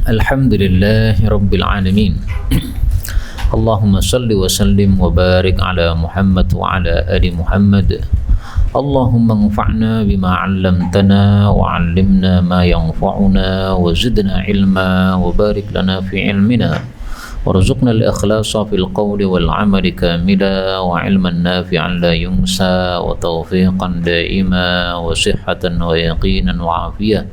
Alhamdulillahi Rabbil Alamin. Allahumma salli wa sallim wa barik ala Muhammad wa ala ali Muhammad. Allahumma anfa'na bima 'allamtana wa 'allimna ma yanfa'una wa zidna ilma wa barik lana fi ilmina warzuqna al-ikhlasa fil qawli wal 'amali kamila wa 'ilman nafi'an la yunsa wa tawfiqan daima wa sihhatan wa yaqinan wa 'afiyah.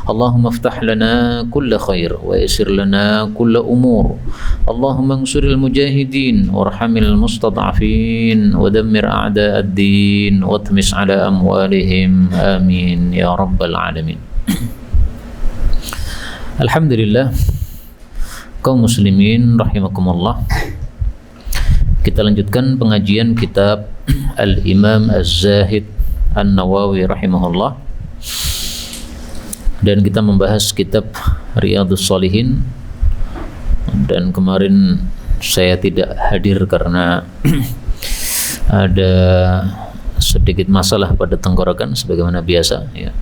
Allahumma iftah lana kulla khair wa yassir lana kulla umur. Allahumma ansuril mujahidin warhamil mustad'afin wa dammir a'da'ad din wa tmis ala amwalihim amin ya rabbal alamin. Alhamdulillah, kaum muslimin rahimakumullah. Kita lanjutkan pengajian kitab Al-Imam Az-Zahid An-Nawawi rahimahullah. Dan kita membahas kitab Riyadhus Shalihin. Dan kemarin saya tidak hadir karena ada sedikit masalah pada tenggorokan sebagaimana biasa ya.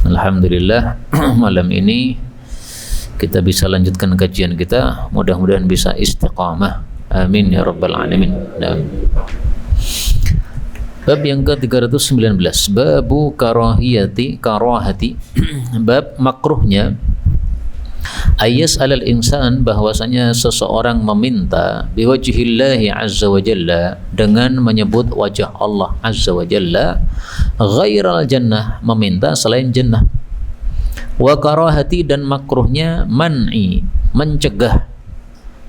Alhamdulillah malam ini kita bisa lanjutkan kajian kita, mudah-mudahan bisa istiqamah. Amin ya rabbal alamin. Nah. Bab yang ke-319, babu karahati bab makruhnya ayas alal insan, bahwasanya seseorang meminta biwajhillahi azza wa jalla, dengan menyebut wajah Allah azza wa jalla, ghairal jannah, meminta selain jannah. Wa karahati, dan makruhnya man'i, mencegah,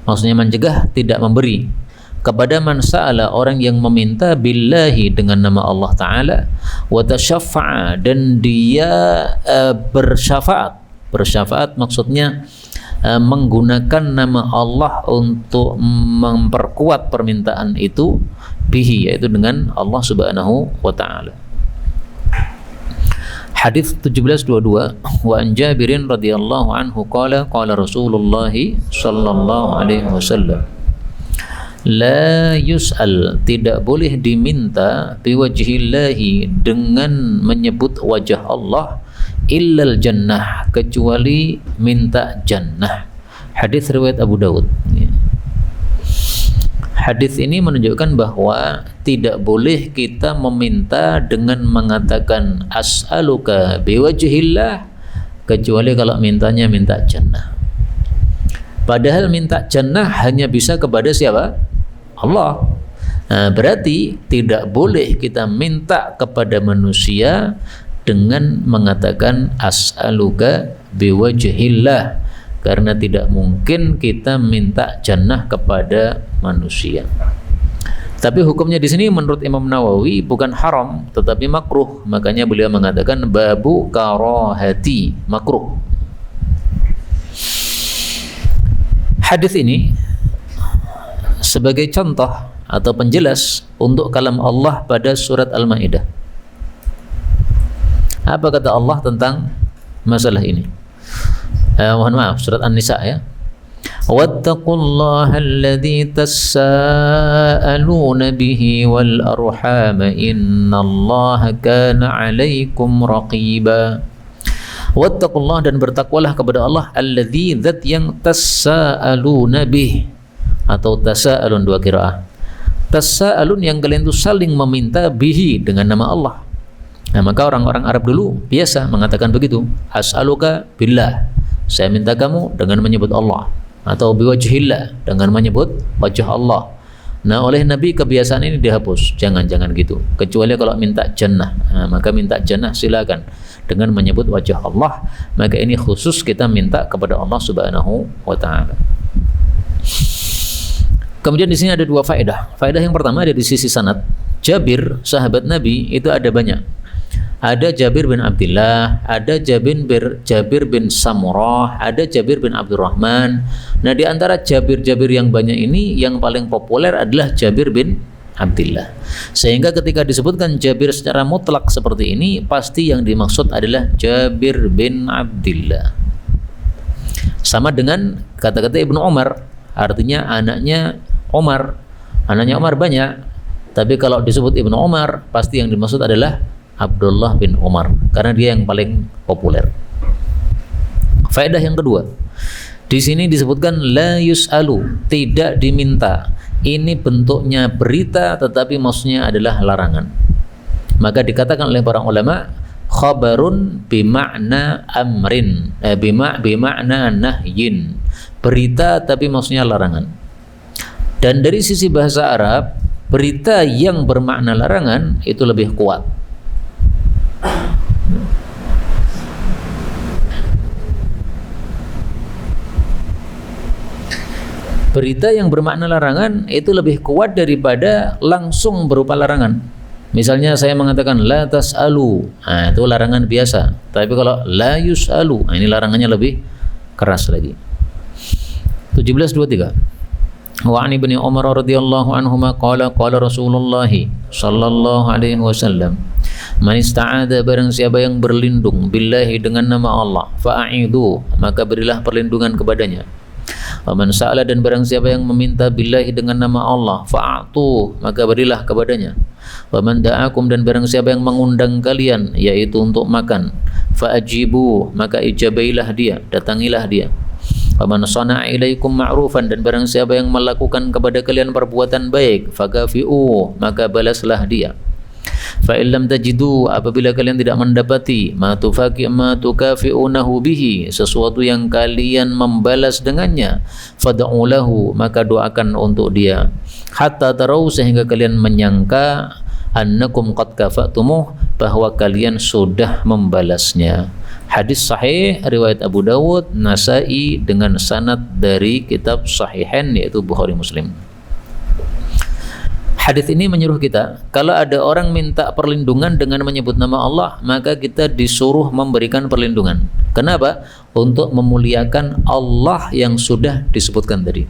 maksudnya mencegah tidak memberi kepada man sa'ala, orang yang meminta billahi, dengan nama Allah Ta'ala, wa tashaffa'a, dan dia bersyafaat maksudnya menggunakan nama Allah untuk memperkuat permintaan itu, bihi, yaitu dengan Allah Subhanahu wa Ta'ala. Hadis 1722, wa an Jabirin radhiyallahu anhu qala qala Rasulullah sallallahu alaihi wasallam, la yus'al, tidak boleh diminta biwajhillahi, dengan menyebut wajah Allah, illal jannah, kecuali minta jannah. Hadis riwayat Abu Dawud. Hadis ini menunjukkan bahwa tidak boleh kita meminta dengan mengatakan as'aluka biwajhillah, kecuali kalau mintanya minta jannah. Padahal minta jannah hanya bisa kepada siapa? Allah. Nah, berarti tidak boleh kita minta kepada manusia dengan mengatakan as'aluka biwajhillah, karena tidak mungkin kita minta jannah kepada manusia. Tapi hukumnya di sini menurut Imam Nawawi bukan haram, tetapi makruh. Makanya beliau mengatakan babu karahati, makruh. Hadis ini sebagai contoh atau penjelas untuk kalam Allah pada surat Al-Maidah. Apa kata Allah tentang masalah ini? Mohon maaf, surat An-Nisa ya. Wattaqullaha alladzi tasaaluna bihi wal arham innallaha kana 'alaikum raqiba. Wattaqullah, dan bertakwalah kepada Allah, alladzi, zat yang tasaaluna bih, atau tasaalun, dua qiraah. Tasaalun, yang kalian itu saling meminta, bihi, dengan nama Allah. Nah, maka orang-orang Arab dulu biasa mengatakan begitu, as'aluka billah, saya minta kamu dengan menyebut Allah, atau biwajhillah, dengan menyebut wajah Allah. Nah, oleh Nabi kebiasaan ini dihapus, jangan gitu, kecuali kalau minta jannah. Nah, maka minta jannah silakan dengan menyebut wajah Allah, maka ini khusus kita minta kepada Allah Subhanahu wa Ta'ala. Kemudian di sini ada dua faedah. Faedah yang pertama ada di sisi sanad. Jabir, sahabat Nabi, itu ada banyak. Ada Jabir bin Abdullah, ada Jabir bin Samurah, ada Jabir bin Abdurrahman. Nah, di antara Jabir-Jabir yang banyak ini, yang paling populer adalah Jabir bin Abdullah. Sehingga ketika disebutkan Jabir secara mutlak seperti ini, pasti yang dimaksud adalah Jabir bin Abdullah. Sama dengan kata-kata Ibnu Umar, artinya anaknya Umar. Anaknya Umar banyak, tapi kalau disebut Ibnu Umar, pasti yang dimaksud adalah Abdullah bin Umar, karena dia yang paling populer. Faedah yang kedua, Di sini disebutkan la yus'alu, tidak diminta. Ini bentuknya berita tetapi maksudnya adalah larangan. Maka dikatakan oleh para ulama khabarun bima'na amrin, bima'na nahyin. Berita tapi maksudnya larangan. Dan dari sisi bahasa Arab, berita yang bermakna larangan itu lebih kuat. Berita yang bermakna larangan itu lebih kuat daripada langsung berupa larangan. Misalnya saya mengatakan la tas'alu, nah, itu larangan biasa. Tapi kalau la yus'alu, nah, ini larangannya lebih keras lagi. 17:23. Wa 'an ibni Umar radhiyallahu anhuma qala Rasulullah sallallahu alaihi wasallam, man ista'adha, barang siapa yang berlindung billahi dengan nama Allah, fa'idhu, maka berilah perlindungan kepadanya. Wa man sa'ala, dan barang siapa yang meminta billahi dengan nama Allah, fa'atu, maka berilah kepadanya. Wa man da'akum, dan barang siapa yang mengundang kalian yaitu untuk makan, fa'ajibu, maka ijabailah dia, datangilah dia. Wa man sana'a ilaikum ma'rufan, dan barang siapa yang melakukan kepada kalian perbuatan baik, fakafi'u, maka balaslah dia. Fa illam tajidu, apabila kalian tidak mendapati ma tukafi'unahu bihi, sesuatu yang kalian membalas dengannya, fad'u lahu, maka doakan untuk dia, hatta tarau, sehingga kalian menyangka annakum qad kafa'tumuh, bahwa kalian sudah membalasnya. Hadis sahih riwayat Abu Dawud, Nasai dengan sanad dari kitab Sahihain yaitu Bukhari Muslim. Hadis ini menyuruh kita, kalau ada orang minta perlindungan dengan menyebut nama Allah, maka kita disuruh memberikan perlindungan. Kenapa? Untuk memuliakan Allah yang sudah disebutkan tadi.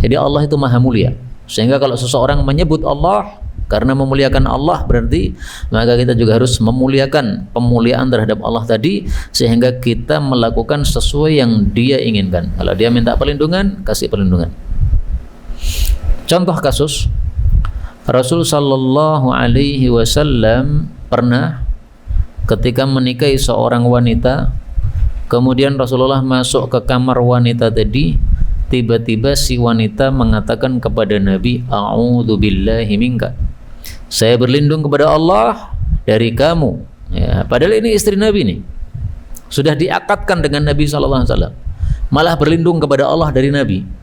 Jadi Allah itu maha mulia. Sehingga kalau seseorang menyebut Allah karena memuliakan Allah, berarti maka kita juga harus memuliakan pemuliaan terhadap Allah tadi, sehingga kita melakukan sesuai yang Dia inginkan. Kalau Dia minta perlindungan, kasih perlindungan. Contoh kasus, Rasul sallallahu alaihi wasallam pernah ketika menikahi seorang wanita, kemudian Rasulullah masuk ke kamar wanita tadi, tiba-tiba si wanita mengatakan kepada Nabi, a'udzubillahi minka, saya berlindung kepada Allah dari kamu. Ya, padahal ini istri Nabi nih, sudah diakadkan dengan Nabi sallallahu alaihi wasallam, malah berlindung kepada Allah dari Nabi.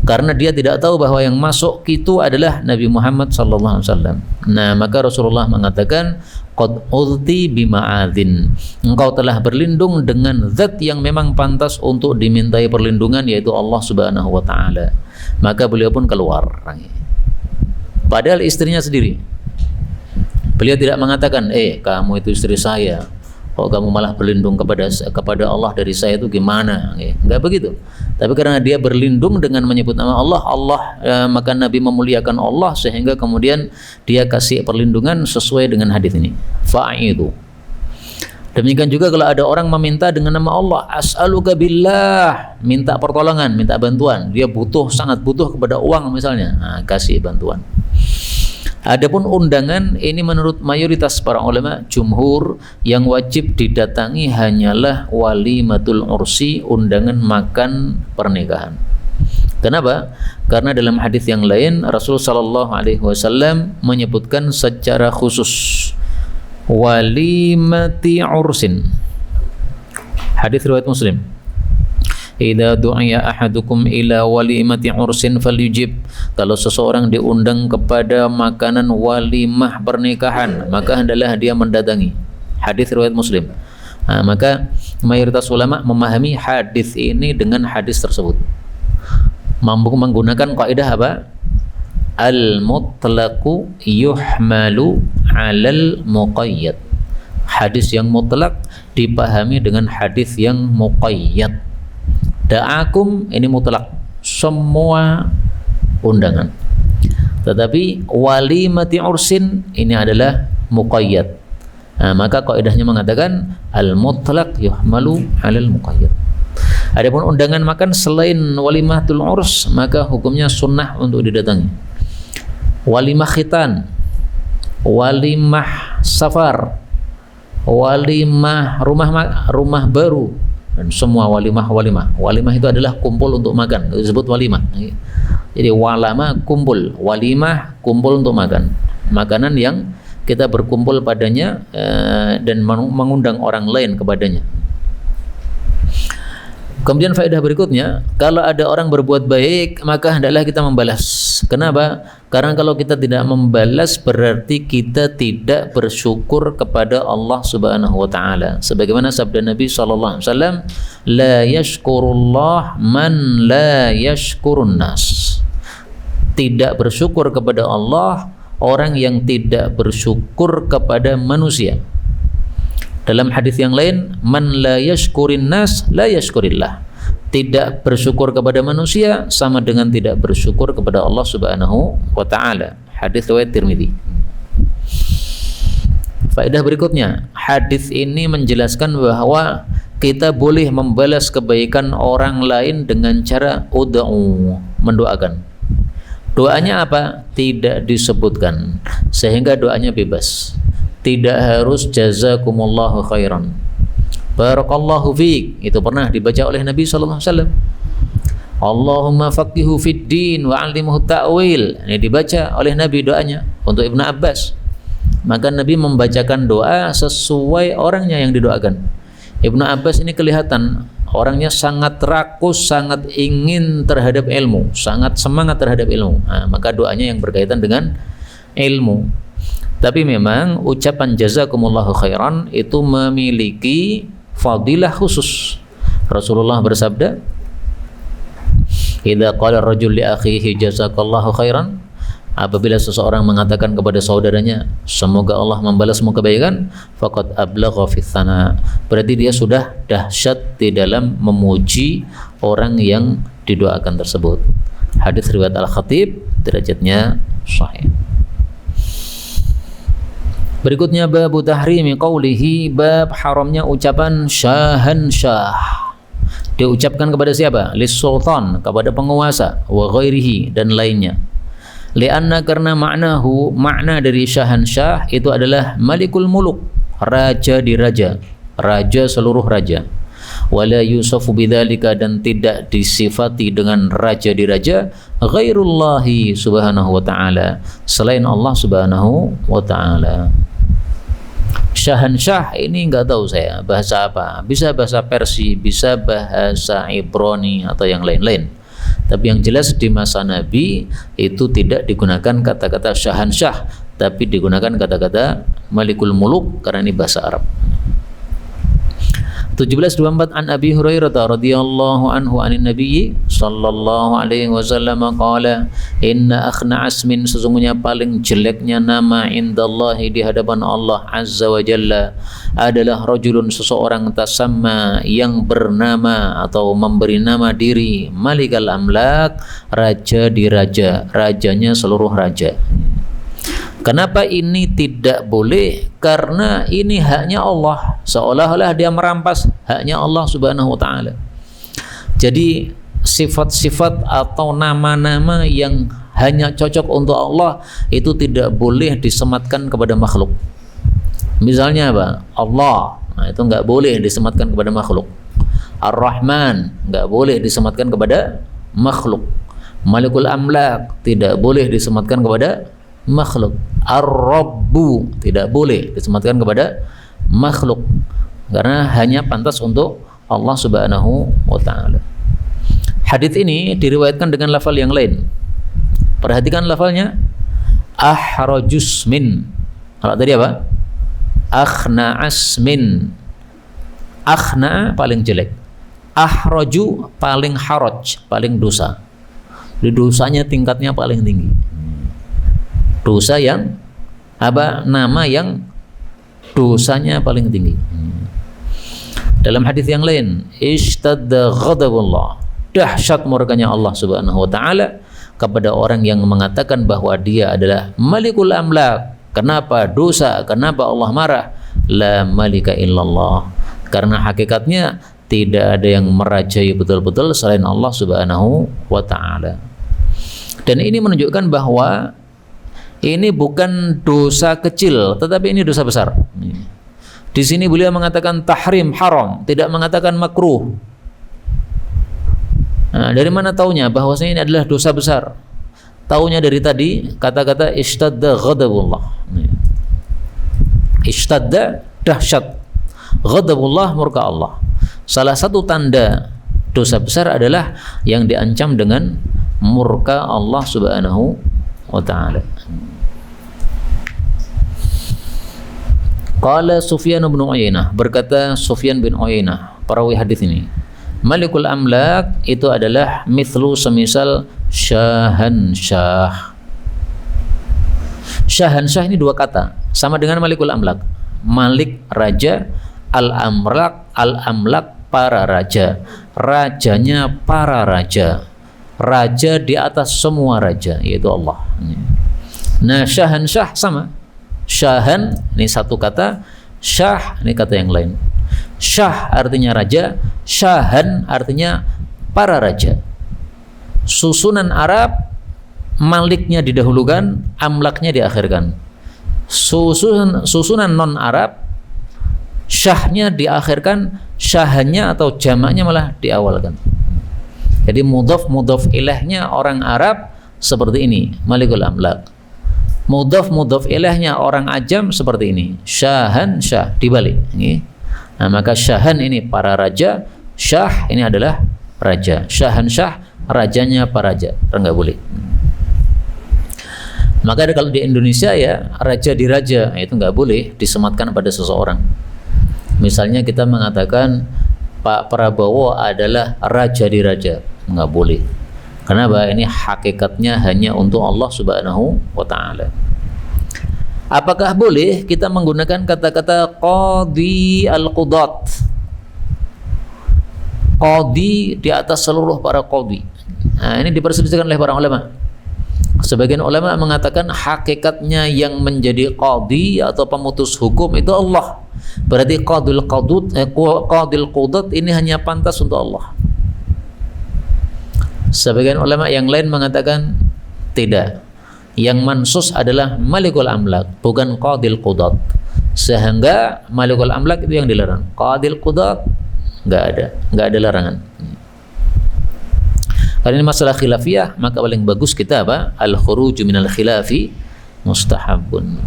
Karena dia tidak tahu bahwa yang masuk itu adalah Nabi Muhammad sallallahu alaihi wasallam. Nah, maka Rasulullah mengatakan, qad udti bima'adzin, engkau telah berlindung dengan zat yang memang pantas untuk dimintai perlindungan, yaitu Allah Subhanahu wa taala. Maka beliau pun keluar. Padahal istrinya sendiri. Beliau tidak mengatakan, kamu itu istri saya, kok kamu malah berlindung kepada Allah dari saya, itu gimana? Enggak begitu. Tapi karena dia berlindung dengan menyebut nama Allah, maka Nabi memuliakan Allah, sehingga kemudian dia kasih perlindungan sesuai dengan hadis ini. Fa'idu. Demikian juga kalau ada orang meminta dengan nama Allah, as'aluka billah, minta pertolongan, minta bantuan. Dia sangat butuh kepada uang misalnya, kasih bantuan. Adapun undangan ini menurut mayoritas para ulama jumhur, yang wajib didatangi hanyalah walimatul ursi, undangan makan pernikahan. Kenapa? Karena dalam hadis yang lain Rasul sallallahu alaihi wasallam menyebutkan secara khusus walimati ursin. Hadis riwayat Muslim. Idza du'iya ahadukum ila walimati ursin falyujib, kalau seseorang diundang kepada makanan walimah pernikahan, maka hendaklah dia mendatangi. Hadis riwayat Muslim. Maka mayoritas ulama memahami hadis ini dengan hadis tersebut, mampu menggunakan kaidah apa? Al-mutlaqu yuhmalu 'alal muqayyad. Hadis yang mutlak dipahami dengan hadis yang muqayyad. Da'akum ini mutlak, semua undangan. Tetapi walimati ursin ini adalah muqayyad. Maka kaidahnya mengatakan al-mutlaq yuhmalu 'alal muqayyad. Adapun undangan makan selain walimatul urs, maka hukumnya sunnah untuk didatangi. Walimah khitan, walimah safar, walimah rumah baru, dan semua walimah. Walimah itu adalah kumpul untuk makan, itu disebut walimah. Jadi walama kumpul, walimah kumpul untuk makan. Makanan yang kita berkumpul padanya dan mengundang orang lain kepadanya. Kemudian faedah berikutnya, kalau ada orang berbuat baik, maka hendaklah kita membalas. Kenapa? Karena kalau kita tidak membalas berarti kita tidak bersyukur kepada Allah Subhanahu wa taala. Sebagaimana sabda Nabi sallallahu alaihi wasallam, "La yashkurullah man la yashkurun nas." Tidak bersyukur kepada Allah orang yang tidak bersyukur kepada manusia. Dalam hadis yang lain, man la yashkurin nas la yashkurillah. Tidak bersyukur kepada manusia sama dengan tidak bersyukur kepada Allah Subhanahu wa taala. Hadis riwayat Tirmidzi. Faedah berikutnya, hadis ini menjelaskan bahwa kita boleh membalas kebaikan orang lain dengan cara ud'u, mendoakan. Doanya apa? Tidak disebutkan, sehingga doanya bebas. Tidak harus jazakumullahu khairan, barakallahu fiik, itu pernah dibaca oleh Nabi sallallahu alaihi wasallam. Allahumma faqihu fid din wa 'allimhu ta'wil, ini dibaca oleh Nabi doanya untuk Ibnu Abbas. Maka Nabi membacakan doa sesuai orangnya yang didoakan. Ibnu Abbas ini kelihatan orangnya sangat rakus, sangat ingin terhadap ilmu, sangat semangat terhadap ilmu. Maka doanya yang berkaitan dengan ilmu. Tapi memang ucapan jazakumullahu khairan itu memiliki fadilah khusus. Rasulullah bersabda, "Idza qala ar-rajul li akhihi jazakallahu khairan," apabila seseorang mengatakan kepada saudaranya, semoga Allah membalasmu kebaikan, faqad ablagha fi tsana, berarti dia sudah dahsyat di dalam memuji orang yang didoakan tersebut. Hadis riwayat Al-Khatib, derajatnya sahih. Berikutnya bab tahrimi qaulihi, bab haramnya ucapan syahan syah. Diucapkan kepada siapa? Lis sultan, kepada penguasa, wa ghairihi, dan lainnya. Lianna, karena makna dari syahan syah itu adalah malikul muluk, raja di raja, raja seluruh raja. Wala yusafu bidzalika, dan tidak disifati dengan raja di raja, ghairullahi subhanahu wa ta'ala, selain Allah subhanahu wa ta'ala. Syahansyah ini nggak tahu saya bahasa apa, bisa bahasa Persia, bisa bahasa Ibrani atau yang lain-lain. Tapi yang jelas di masa Nabi itu tidak digunakan kata-kata syahansyah, tapi digunakan kata-kata malikul muluk karena ini bahasa Arab. 1724 an Abi Hurairah radhiyallahu anhu anin Nabi sallallahu alaihi wasallam qala, inna akhna asmin, sesungguhnya paling jeleknya nama indallahi, di hadapan Allah azza wa jalla, adalah rajulun, seseorang, tasamma, yang bernama atau memberi nama diri malikal amlak, raja di raja, rajanya seluruh raja. Kenapa ini tidak boleh? Karena ini haknya Allah, seolah-olah dia merampas haknya Allah subhanahu wa ta'ala. Jadi sifat-sifat atau nama-nama yang hanya cocok untuk Allah itu tidak boleh disematkan kepada makhluk. Misalnya apa? Allah, nah itu nggak boleh disematkan kepada makhluk. Ar-Rahman nggak boleh disematkan kepada makhluk. Malikul Amlak tidak boleh disematkan kepada makhluk. Ar-Rabbu tidak boleh disematkan kepada makhluk, karena hanya pantas untuk Allah subhanahu wa ta'ala. Hadits ini diriwayatkan dengan lafal yang lain. Perhatikan lafalnya, ahrajus min. Kalau tadi apa? Akhna asmin. Akhna paling jelek, ahraju paling haraj, paling dosa. Di dosanya tingkatnya paling tinggi. Dosa yang apa? Nama yang dosanya paling tinggi. Dalam hadis yang lain, ishtadda ghadabullah, dahsyat murkanya Allah subhanahu wa ta'ala kepada orang yang mengatakan bahwa dia adalah malikul amlak. Kenapa dosa? Kenapa Allah marah? La malika illallah, karena hakikatnya tidak ada yang merajai betul-betul selain Allah subhanahu wa ta'ala. Dan ini menunjukkan bahwa ini bukan dosa kecil, tetapi ini dosa besar. Di sini beliau mengatakan tahrim, haram, tidak mengatakan makruh. Nah, dari mana taunya bahwasanya ini adalah dosa besar? Taunya dari tadi kata-kata ishtadda ghadabullah. Ishtadda, dahsyat. Ghadabullah, murka Allah. Salah satu tanda dosa besar adalah yang diancam dengan murka Allah Subhanahu wa ta'ala. Qala Sufyan bin Uyainah, berkata Sufyan bin Uyainah, perawi hadis ini, Malikul Amlak itu adalah mithlu semisal syahansyah. Syahansyah ini dua kata, sama dengan Malikul Amlak. Malik raja, al-amlak para raja. Rajanya para raja. Raja di atas semua raja, yaitu Allah. Nah, syahansyah sama. Syahan ini satu kata, syah ini kata yang lain. Syah artinya raja, syahan artinya para raja. Susunan Arab, maliknya didahulukan, amlaknya diakhirkan. Susunan non-Arab, syahnya diakhirkan, syahannya atau jamaknya malah diawalkan. Jadi mudhaf ilahnya orang Arab seperti ini, Malikul Amlak. Mudhaf ilahnya orang Ajam seperti ini, syahan, syah, dibalik. Nah, maka syahan ini para raja, syah ini adalah raja. Syahan syah, rajanya para raja. Enggak boleh. Maka kalau di Indonesia ya raja di raja, itu enggak boleh disematkan pada seseorang. Misalnya kita mengatakan Pak Prabowo adalah raja di raja, enggak boleh. Kenapa? Ini hakikatnya hanya untuk Allah Subhanahu wa ta'ala. Apakah boleh kita menggunakan kata-kata qadi al-qudat? Qadi di atas seluruh para qadi. Nah, ini diperselisihkan oleh para ulama. Sebagian ulama mengatakan hakikatnya yang menjadi qadi atau pemutus hukum itu Allah. Berarti qadil qudat ini hanya pantas untuk Allah. Sebagian ulama yang lain mengatakan tidak. Yang mansus adalah Malikul Amlak, bukan Qadil Qudat. Sehingga Malikul Amlak itu yang dilarang. Qadil Qudat enggak ada larangan. Karena ini masalah khilafiyah, maka paling bagus kita apa? Al-khuruju minal khilafi mustahabun.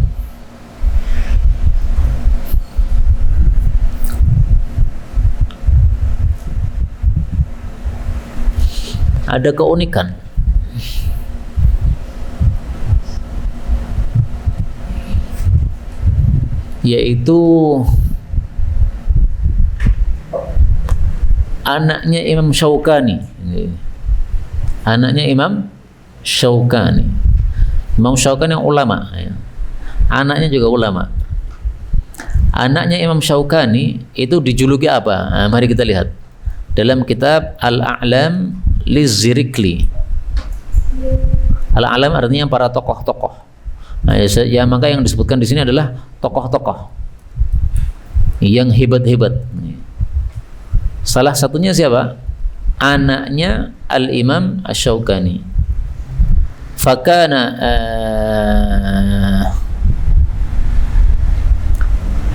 Ada keunikan, yaitu anaknya Imam Syaukani. Anaknya Imam Syaukani. Imam Syaukani yang ulama, anaknya juga ulama. Anaknya Imam Syaukani itu dijuluki apa? Nah, mari kita lihat dalam kitab Al-A'lam Lizzirikli. Al-A'lam artinya para tokoh-tokoh. Nah, ya maka yang disebutkan di sini adalah tokoh-tokoh yang hebat-hebat. Salah satunya siapa? Anaknya Al-Imam Asy-Syaukani. Fakana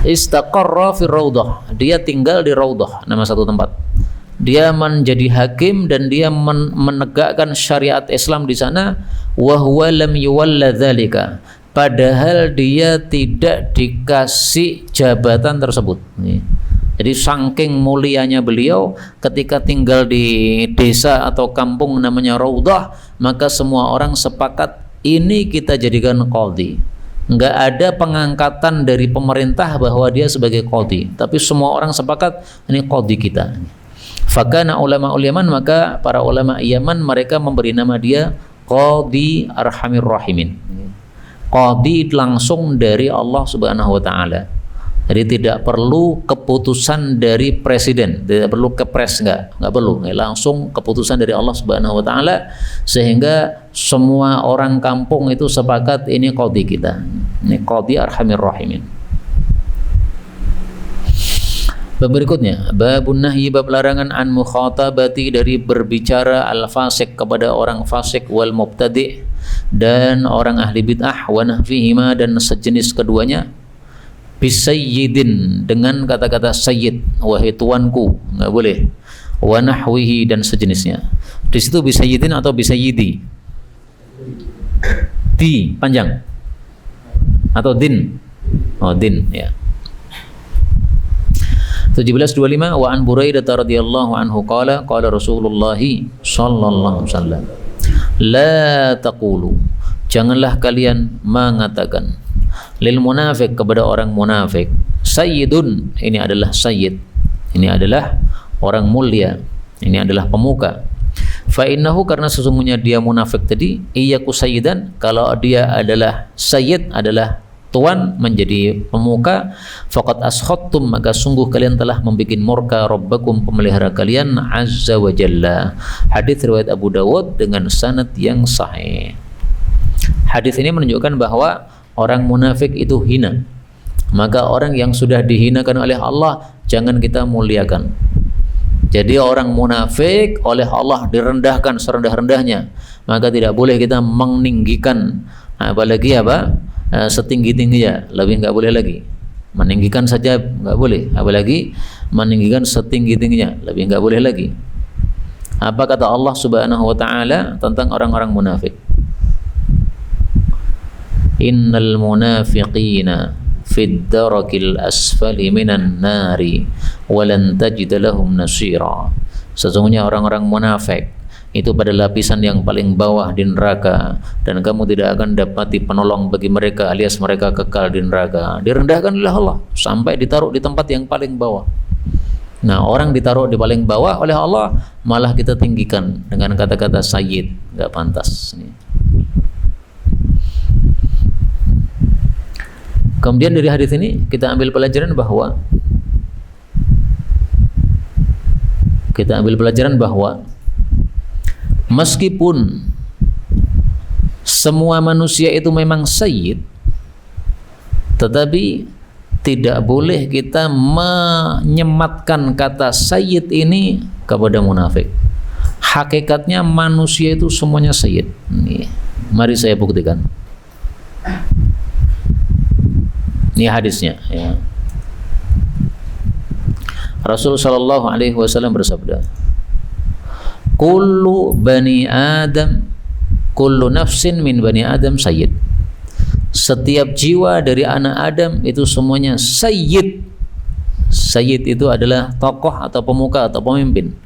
istaqarra fi Raudhah. Dia tinggal di Raudhah, nama satu tempat. Dia menjadi hakim dan dia menegakkan syariat Islam di sana. Wa huwa lam yuwalla dzalika. Padahal dia tidak dikasih jabatan tersebut. Jadi saking mulianya beliau ketika tinggal di desa atau kampung namanya Raudhah, maka semua orang sepakat ini kita jadikan qadhi. Enggak ada pengangkatan dari pemerintah bahwa dia sebagai qadhi, tapi semua orang sepakat ini qadhi kita. Fakana ulama Yaman, maka para ulama Yaman mereka memberi nama dia Qadhi Arhamir Rahimin. Qadhi langsung dari Allah Subhanahu wa taala. Jadi tidak perlu keputusan dari presiden, tidak perlu kepres, enggak perlu, langsung keputusan dari Allah Subhanahu wa taala, sehingga semua orang kampung itu sepakat ini qadhi kita. Ini Qadhi Arhamir Rahimin. Bab berikutnya, babun nahyi, bab larangan an mukhatabati, dari berbicara al-fasik kepada orang fasik, wal mubtadi' dan orang ahli bid'ah, wa nahfihima dan sejenis keduanya. bisayyidin, dengan kata-kata sayyid, wahai tuanku, nggak boleh. Wa nahwihi, dan sejenisnya. Di situ bisayyidin atau bisayyidi? Di panjang atau din? Oh, din ya. 1725 wa an Buraidah radhiyallahu anhu qala qala Rasulullah sallallahu alaihi wasallam la taqulu, janganlah kalian mengatakan, lil munafik, kepada orang munafik, sayyidun, ini adalah sayyid, ini adalah orang mulia, ini adalah pemuka. Fa innahu, karena sesungguhnya dia munafik tadi, iyyaku sayyidan, kalau dia adalah sayyid, adalah tuan, menjadi pemuka, faqad askhattum, maka sungguh kalian telah membuat murka rabbakum, pemelihara kalian, azza wa jalla. Hadis riwayat Abu Dawud dengan sanad yang sahih. Hadis ini menunjukkan bahwa orang munafik itu hina. Maka orang yang sudah dihinakan oleh Allah jangan kita muliakan. Jadi orang munafik oleh Allah direndahkan serendah-rendahnya, maka tidak boleh kita meninggikan, apalagi setinggi-tingginya, lebih nggak boleh lagi. Meninggikan saja nggak boleh, apalagi meninggikan setinggi-tingginya, lebih nggak boleh lagi. Apa kata Allah Subhanahu wa taala tentang orang-orang munafik? Innal munafiqina fid darakil asfali minan nari walan tajid lahum nasira. Sesungguhnya orang-orang munafik itu pada lapisan yang paling bawah di neraka, dan kamu tidak akan dapati penolong bagi mereka, alias mereka kekal di neraka. Direndahkan oleh Allah sampai ditaruh di tempat yang paling bawah. Nah, orang ditaruh di paling bawah oleh Allah, malah kita tinggikan dengan kata-kata sayyid, nggak pantas. Kemudian dari hadis ini kita ambil pelajaran bahwa meskipun semua manusia itu memang sayyid, tetapi tidak boleh kita menyematkan kata sayyid ini kepada munafik. Hakikatnya manusia itu semuanya sayyid. Mari saya buktikan. Ini hadisnya ya. Rasul sallallahu alaihi wasallam bersabda, kullu bani Adam, kullu nafsin min bani Adam sayyid. Setiap jiwa dari anak Adam itu semuanya sayyid. Sayyid itu adalah tokoh atau pemuka atau pemimpin.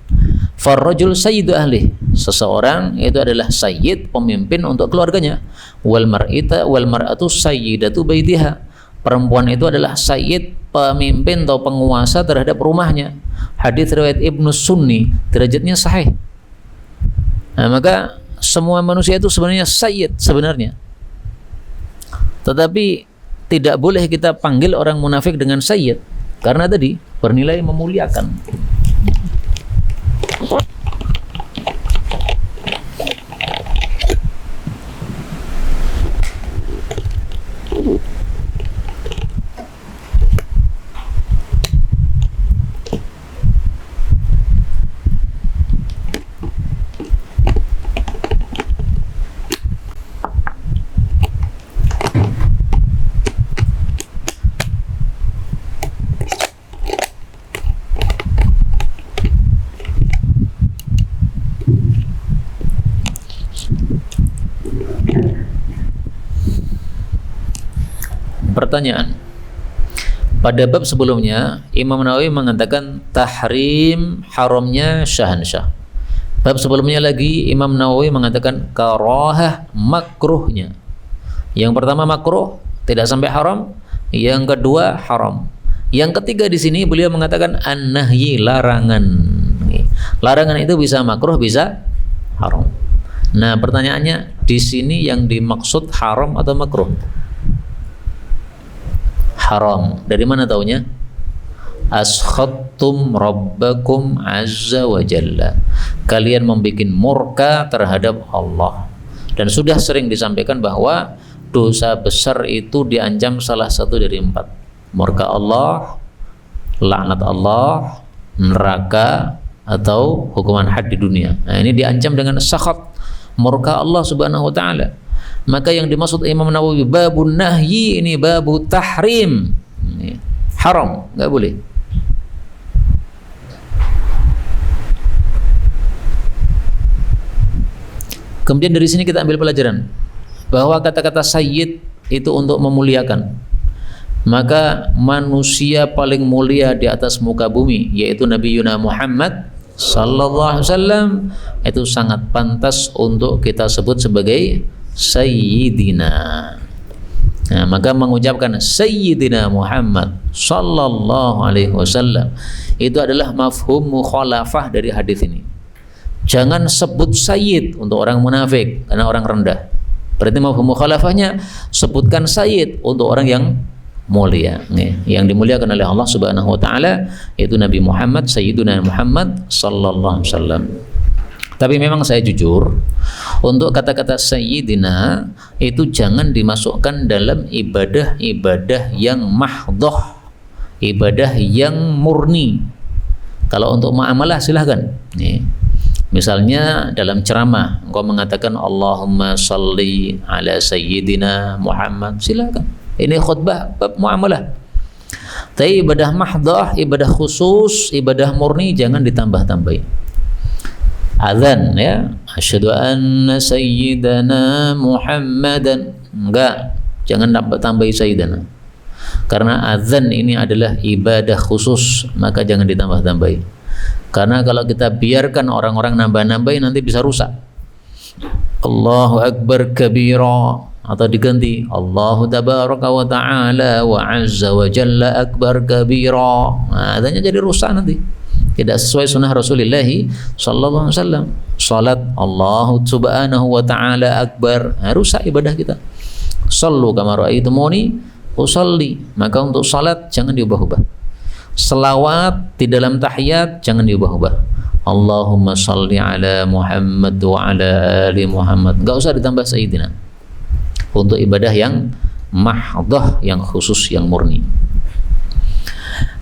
Farrajul sayyidu ahli, seseorang itu adalah sayyid, pemimpin untuk keluarganya. Wal mar'atu sayyidatu baitiha, perempuan itu adalah sayyid, pemimpin atau penguasa terhadap rumahnya. Hadis riwayat Ibnu Sunni, derajatnya sahih. Nah, maka semua manusia itu sebenarnya sayyid sebenarnya. Tetapi tidak boleh kita panggil orang munafik dengan sayyid, karena tadi bernilai memuliakan. Pertanyaan, pada bab sebelumnya Imam Nawawi mengatakan tahrim haramnya syahansyah. Bab sebelumnya lagi Imam Nawawi mengatakan karahah makruhnya. Yang pertama makruh, tidak sampai haram. Yang kedua haram. Yang ketiga di sini beliau mengatakan an-nahyi, larangan. Larangan itu bisa makruh, bisa haram. Nah, pertanyaannya di sini yang dimaksud haram atau makruh? Haram. Dari mana taunya? Askhattum rabbakum azza wa jalla. Kalian membuat murka terhadap Allah. Dan sudah sering disampaikan bahwa dosa besar itu diancam salah satu dari 4. Murka Allah, laknat Allah, neraka, atau hukuman had di dunia. Nah, ini diancam dengan sakhat, murka Allah Subhanahu wa taala. Maka yang dimaksud Imam Nawawi babun nahyi ini babu tahrim. Haram, nggak boleh. Kemudian dari sini kita ambil pelajaran bahwa kata-kata sayyid itu untuk memuliakan. Maka manusia paling mulia di atas muka bumi yaitu Nabi Yuna Muhammad sallallahu alaihi wasallam itu sangat pantas untuk kita sebut sebagai sayyidina. Nah, maka mengucapkan sayyidina Muhammad sallallahu alaihi wasallam itu adalah mafhum mukhalafah dari hadis ini. Jangan sebut sayyid untuk orang munafik karena orang rendah. Berarti mafhum mukhalafahnya sebutkan sayyid untuk orang yang mulia, yang dimuliakan oleh Allah Subhanahu wa taala yaitu Nabi Muhammad Sayyiduna Muhammad sallallahu alaihi wasallam. Tapi memang saya jujur, untuk kata-kata sayyidina itu jangan dimasukkan dalam ibadah-ibadah yang mahdhah, ibadah yang murni. Kalau untuk muamalah silahkan. Misalnya dalam ceramah engkau mengatakan Allahumma shalli ala sayyidina Muhammad, silakan. Ini khutbah bab muamalah. Tapi ibadah mahdhah, ibadah khusus, ibadah murni jangan ditambah-tambahin. Azan ya, asyhadu anna sayyidana Muhammadan, enggak, jangan tambah-tambahi sayyidana. Karena azan ini adalah ibadah khusus, maka jangan ditambah-tambahi. Karena kalau kita biarkan orang-orang nambah-nambahin nanti bisa rusak. Allahu akbar kabira atau diganti Allahu tabaraka wa ta'ala wa azza wa jalla akbar kabira. Nah, adanya jadi rusak nanti. Tidak sesuai sunnah Rasulullah sallallahu alaihi wasallam. Salat Allahu subhanahu wa ta'ala akbar. Nah, rusak ibadah kita. Sallu kama ra'aitumuni usalli. Maka untuk salat jangan diubah-ubah. Selawat di dalam tahiyat jangan diubah-ubah. Allahumma salli ala Muhammad wa ala ali Muhammad. Enggak usah ditambah sayyidina. Untuk ibadah yang mahdhah, yang khusus, yang murni.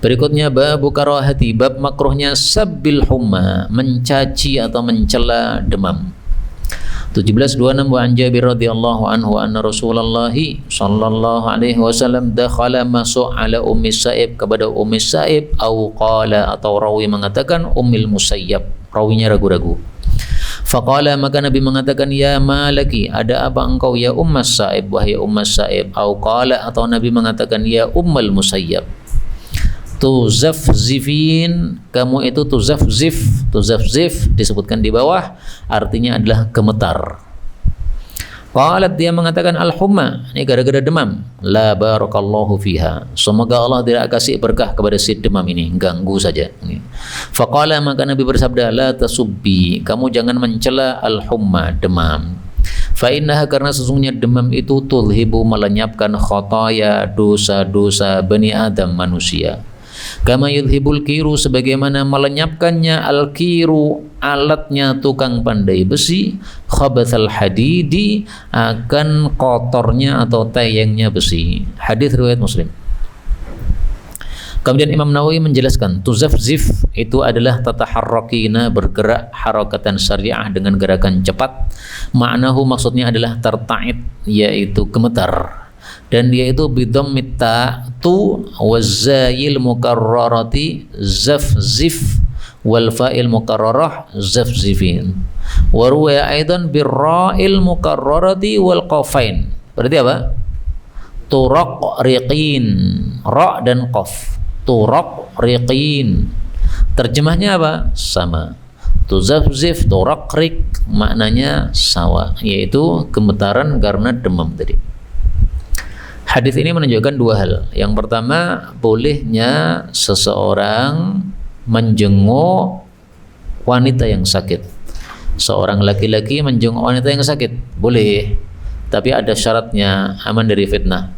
Berikutnya bab karahati, bab makruhnya sabbil humma, mencaci atau mencela demam. 1726 wa an Jabir radhiyallahu anhu anna Rasulullah sallallahu alaihi wasallam dakhala masuk ala Ummi Sa'ib, kepada Ummi Sa'ib, au qala, atau rawi mengatakan Ummil Musayyab, rawinya ragu-ragu. Faqala, maka Nabi mengatakan ya malaki, ada apa engkau ya Ummas Sa'ib, wahai Ummas Sa'ib, au qala, atau Nabi mengatakan ya Ummal Musayyab, tuzafzifin, kamu itu tuzafzif. Tuzafzif disebutkan di bawah artinya adalah gemetar. Qalat, dia mengatakan al-humma, ini gara-gara demam. La barakallahu fiha, semoga Allah tidak kasih berkah kepada si demam ini, ganggu saja. Faqala, maka Nabi bersabda la tasubbi, kamu jangan mencela al-humma, demam. Fa innaha, karena sesungguhnya demam itu tulhibu, melenyapkan khataya, dosa-dosa Bani Adam, manusia. Kama yudhibul kiru, sebagaimana melenyapkannya al-kiru, alatnya tukang pandai besi, khabathal hadidi, akan kotornya atau tayangnya besi. Hadis riwayat Muslim. Kemudian Imam Nawawi menjelaskan tuzafzif itu adalah tataharrakina, bergerak harakatan syariah dengan gerakan cepat. Ma'nahu, maksudnya adalah terta'id, yaitu gemetar. Dan dia itu bidhammit ta tu wazayil mukarrarati zafzif wal fa'il mukarrarah zafzifin wa ruwaya aidan birra'il mukarrarati wal qafain. Berarti apa? Turaqriqin, ra dan qaf. Turaqriqin, terjemahnya apa? Sama. Tuzafzif, turaqriq, maknanya sama, yaitu gemetaran karena demam tadi. Hadis ini menunjukkan dua hal. Yang pertama, bolehnya seseorang menjenguk wanita yang sakit. Seorang laki-laki menjenguk wanita yang sakit, boleh. Tapi ada syaratnya, aman dari fitnah.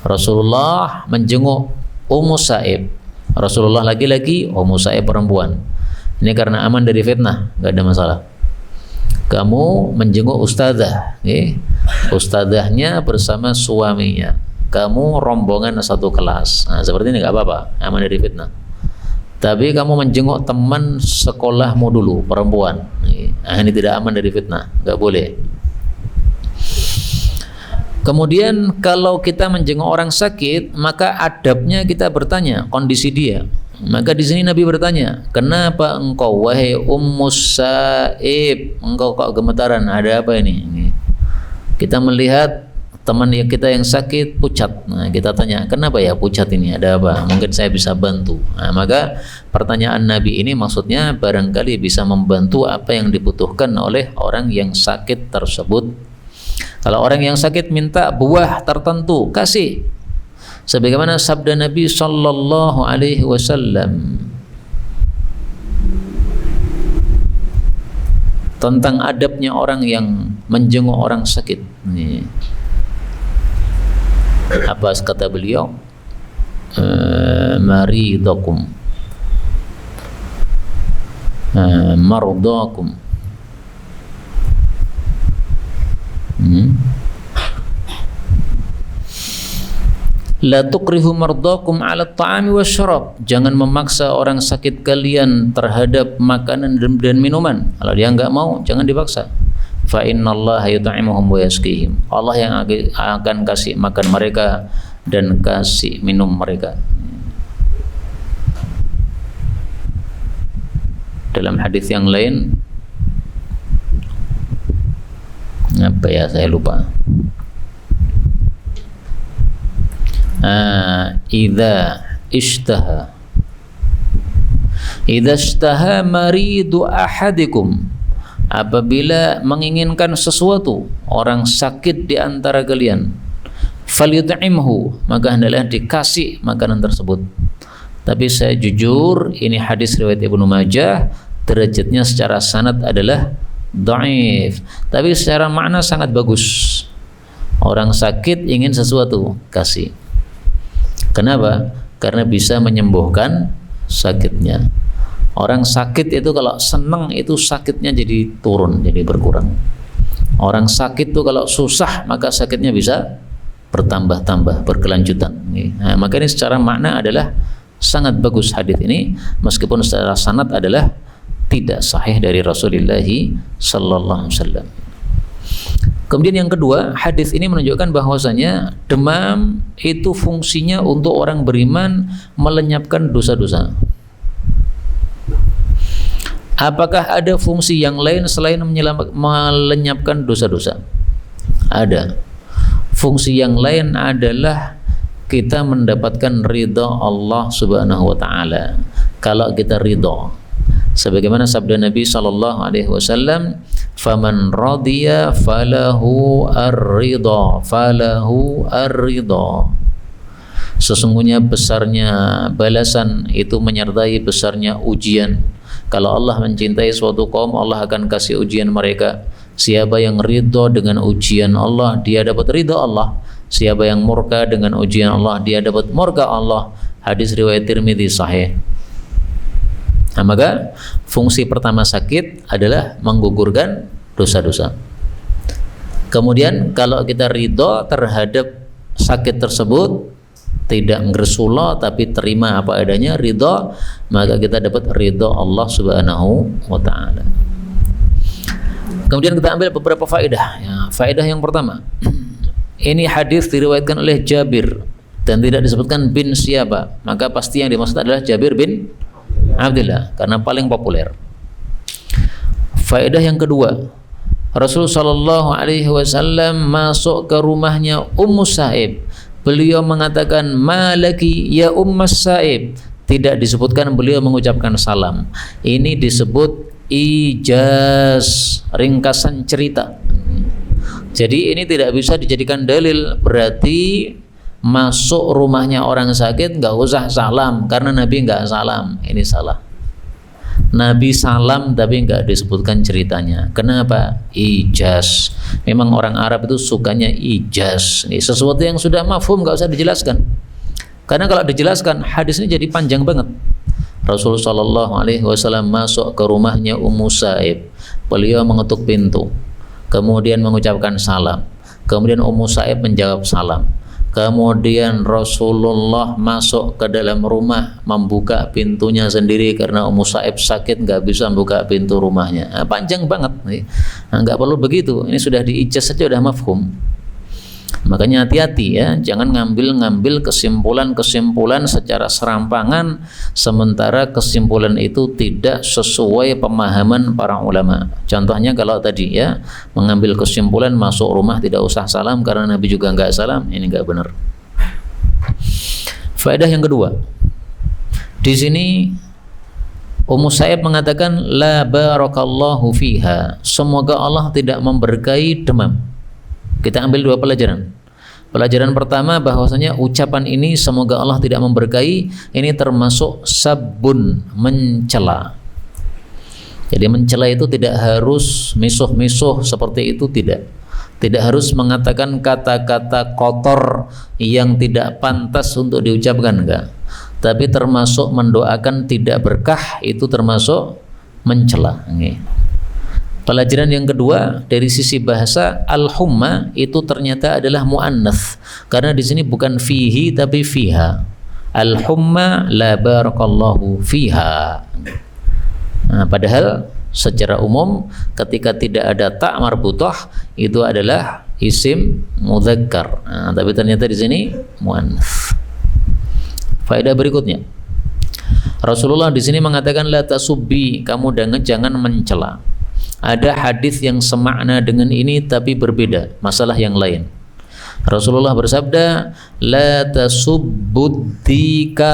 Rasulullah menjenguk Ummu Sa'ib. Rasulullah laki-laki, Ummu Sa'ib perempuan. Ini karena aman dari fitnah, nggak ada masalah. Kamu menjenguk ustadzah, ustadzahnya bersama suaminya, kamu rombongan satu kelas, nah, seperti ini nggak apa-apa, aman dari fitnah. Tapi kamu menjenguk teman sekolahmu dulu, perempuan, nah, ini tidak aman dari fitnah, nggak boleh. Kemudian kalau kita menjenguk orang sakit, maka adabnya kita bertanya kondisi dia. Maka di sini Nabi bertanya, kenapa engkau wahai Ummus Sa'ib, engkau kok gemetaran? Ada apa ini? Kita melihat teman kita yang sakit pucat. Nah, kita tanya, kenapa ya pucat ini? Ada apa? Mungkin saya bisa bantu. Nah, maka pertanyaan Nabi ini maksudnya barangkali bisa membantu apa yang dibutuhkan oleh orang yang sakit tersebut. Kalau orang yang sakit minta buah tertentu, kasih. Sebagaimana sabda Nabi sallallahu alaihi wasallam tentang adabnya orang yang menjenguk orang sakit. Apa kata beliau? Maridakum, mardakum. La tukrihu mardakum ala ta'ami wasyarab. Jangan memaksa orang sakit kalian terhadap makanan dan minuman. Kalau dia enggak mau, jangan dipaksa. Fa innallaha yut'imuhum wa yasqihim. Allah yang akan kasih makan mereka dan kasih minum mereka. Dalam hadis yang lain, apa ya, saya lupa. Idza ishtaha maridu ahadikum, apabila menginginkan sesuatu orang sakit di antara kalian, falyut'imhu, maka hendaklah dikasih makanan tersebut. Tapi saya jujur, ini hadis riwayat Ibnu Majah, derajatnya secara sanad adalah dhaif, tapi secara makna sangat bagus. Orang sakit ingin sesuatu, kasih. Kenapa? Karena bisa menyembuhkan sakitnya. Orang sakit itu kalau senang itu sakitnya jadi turun, jadi berkurang. Orang sakit itu kalau susah maka sakitnya bisa bertambah-tambah, berkelanjutan. Nah, maka ini secara makna adalah sangat bagus hadis ini, meskipun secara sanad adalah tidak sahih dari Rasulullah sallallahu alaihi wasallam. Kemudian yang kedua, hadis ini menunjukkan bahwasanya demam itu fungsinya untuk orang beriman melenyapkan dosa-dosa. Apakah ada fungsi yang lain selain melenyapkan dosa-dosa? Ada. Fungsi yang lain adalah kita mendapatkan ridha Allah Subhanahu wa taala. Kalau kita ridha, sebagaimana sabda Nabi sallallahu alaihi wasallam, faman radiya falahu ar-ridha, falahu ar-ridha. Sesungguhnya besarnya balasan itu menyertai besarnya ujian. Kalau Allah mencintai suatu kaum, Allah akan kasih ujian mereka. Siapa yang ridha dengan ujian Allah, dia dapat ridha Allah. Siapa yang murka dengan ujian Allah, dia dapat murka Allah. Hadis riwayat Tirmidzi sahih. Nah, maka fungsi pertama sakit adalah menggugurkan dosa-dosa. Kemudian kalau kita ridho terhadap sakit tersebut, tidak ngersula tapi terima apa adanya, ridho, maka kita dapat ridho Allah Subhanahu wa taala. Kemudian kita ambil beberapa faedah. Ya, faedah yang pertama, ini hadis diriwayatkan oleh Jabir dan tidak disebutkan bin siapa, maka pasti yang dimaksud adalah Jabir bin Abdullah karena paling populer. Faedah yang kedua, Rasul sallallahu alaihi wasallam masuk ke rumahnya Ummus Sa'ib. Beliau mengatakan, "Malaki ya Ummus Sa'ib." Tidak disebutkan beliau mengucapkan salam. Ini disebut ijaz, ringkasan cerita. Jadi ini tidak bisa dijadikan dalil, berarti masuk rumahnya orang sakit nggak usah salam karena Nabi nggak salam. Ini salah. Nabi salam tapi nggak disebutkan ceritanya. Kenapa? Ijaz. Memang orang Arab itu sukanya ijaz. Ini sesuatu yang sudah mafhum nggak usah dijelaskan. Karena kalau dijelaskan hadis ini jadi panjang banget. Rasulullah Shallallahu Alaihi Wasallam masuk ke rumahnya Ummu Sa'ib. Beliau mengetuk pintu, kemudian mengucapkan salam. Kemudian Ummu Sa'ib menjawab salam. Kemudian Rasulullah masuk ke dalam rumah, membuka pintunya sendiri karena Ummu Sa'ib sakit, nggak bisa membuka pintu rumahnya. Nah, panjang banget, nggak perlu begitu. Ini sudah diijaz saja, sudah mafhum. Makanya hati-hati ya, jangan ngambil kesimpulan-kesimpulan secara serampangan sementara kesimpulan itu tidak sesuai pemahaman para ulama. Contohnya kalau tadi ya, mengambil kesimpulan masuk rumah tidak usah salam karena Nabi juga enggak salam, ini enggak benar. Faedah yang kedua. Di sini Ummu Sa'ib mengatakan la barakallahu fiha, semoga Allah tidak memberkahi demam. Kita ambil dua pelajaran. Pelajaran pertama bahwasanya ucapan ini semoga Allah tidak memberkahi ini termasuk sabbun, mencela. Jadi mencela itu tidak harus misuh-misuh seperti itu, tidak. Tidak harus mengatakan kata-kata kotor yang tidak pantas untuk diucapkan, enggak. Tapi termasuk mendoakan tidak berkah, itu termasuk mencela. Pelajaran yang kedua dari sisi bahasa, al-humma itu ternyata adalah muannats karena di sini bukan fihi tapi fiha. Al-humma la barakallahu fiha. Nah, padahal secara umum ketika tidak ada ta' marbutah itu adalah isim mudzakkar. Nah, tapi ternyata di sini muannats. Faedah berikutnya. Rasulullah di sini mengatakan la tasubbi, kamu jangan mencela. Ada hadis yang semakna dengan ini tapi berbeda, masalah yang lain. Rasulullah bersabda, la tasubbuddika.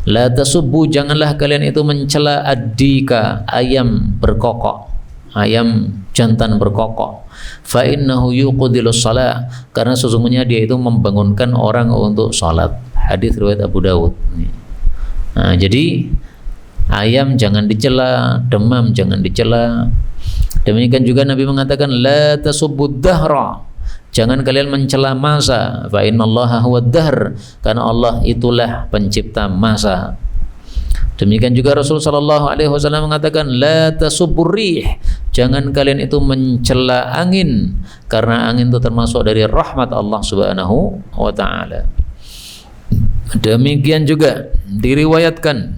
La tasubbu, janganlah kalian itu mencela ad-dika, ayam berkokok, ayam jantan berkokok. Fa innahu yuqdilus shalah, karena sesungguhnya dia itu membangunkan orang untuk salat. Hadis riwayat Abu Dawud. Nah, jadi ayam jangan dicela, demam jangan dicela. Demikian juga Nabi mengatakan la tasubbud dahra, jangan kalian mencela masa. Fa innallaha huwad dahr, karena Allah itulah pencipta masa. Demikian juga Rasul sallallahu alaihi wasallam mengatakan la tasubbur rih, jangan kalian itu mencela angin karena angin itu termasuk dari rahmat Allah Subhanahu wa taala. Demikian juga diriwayatkan,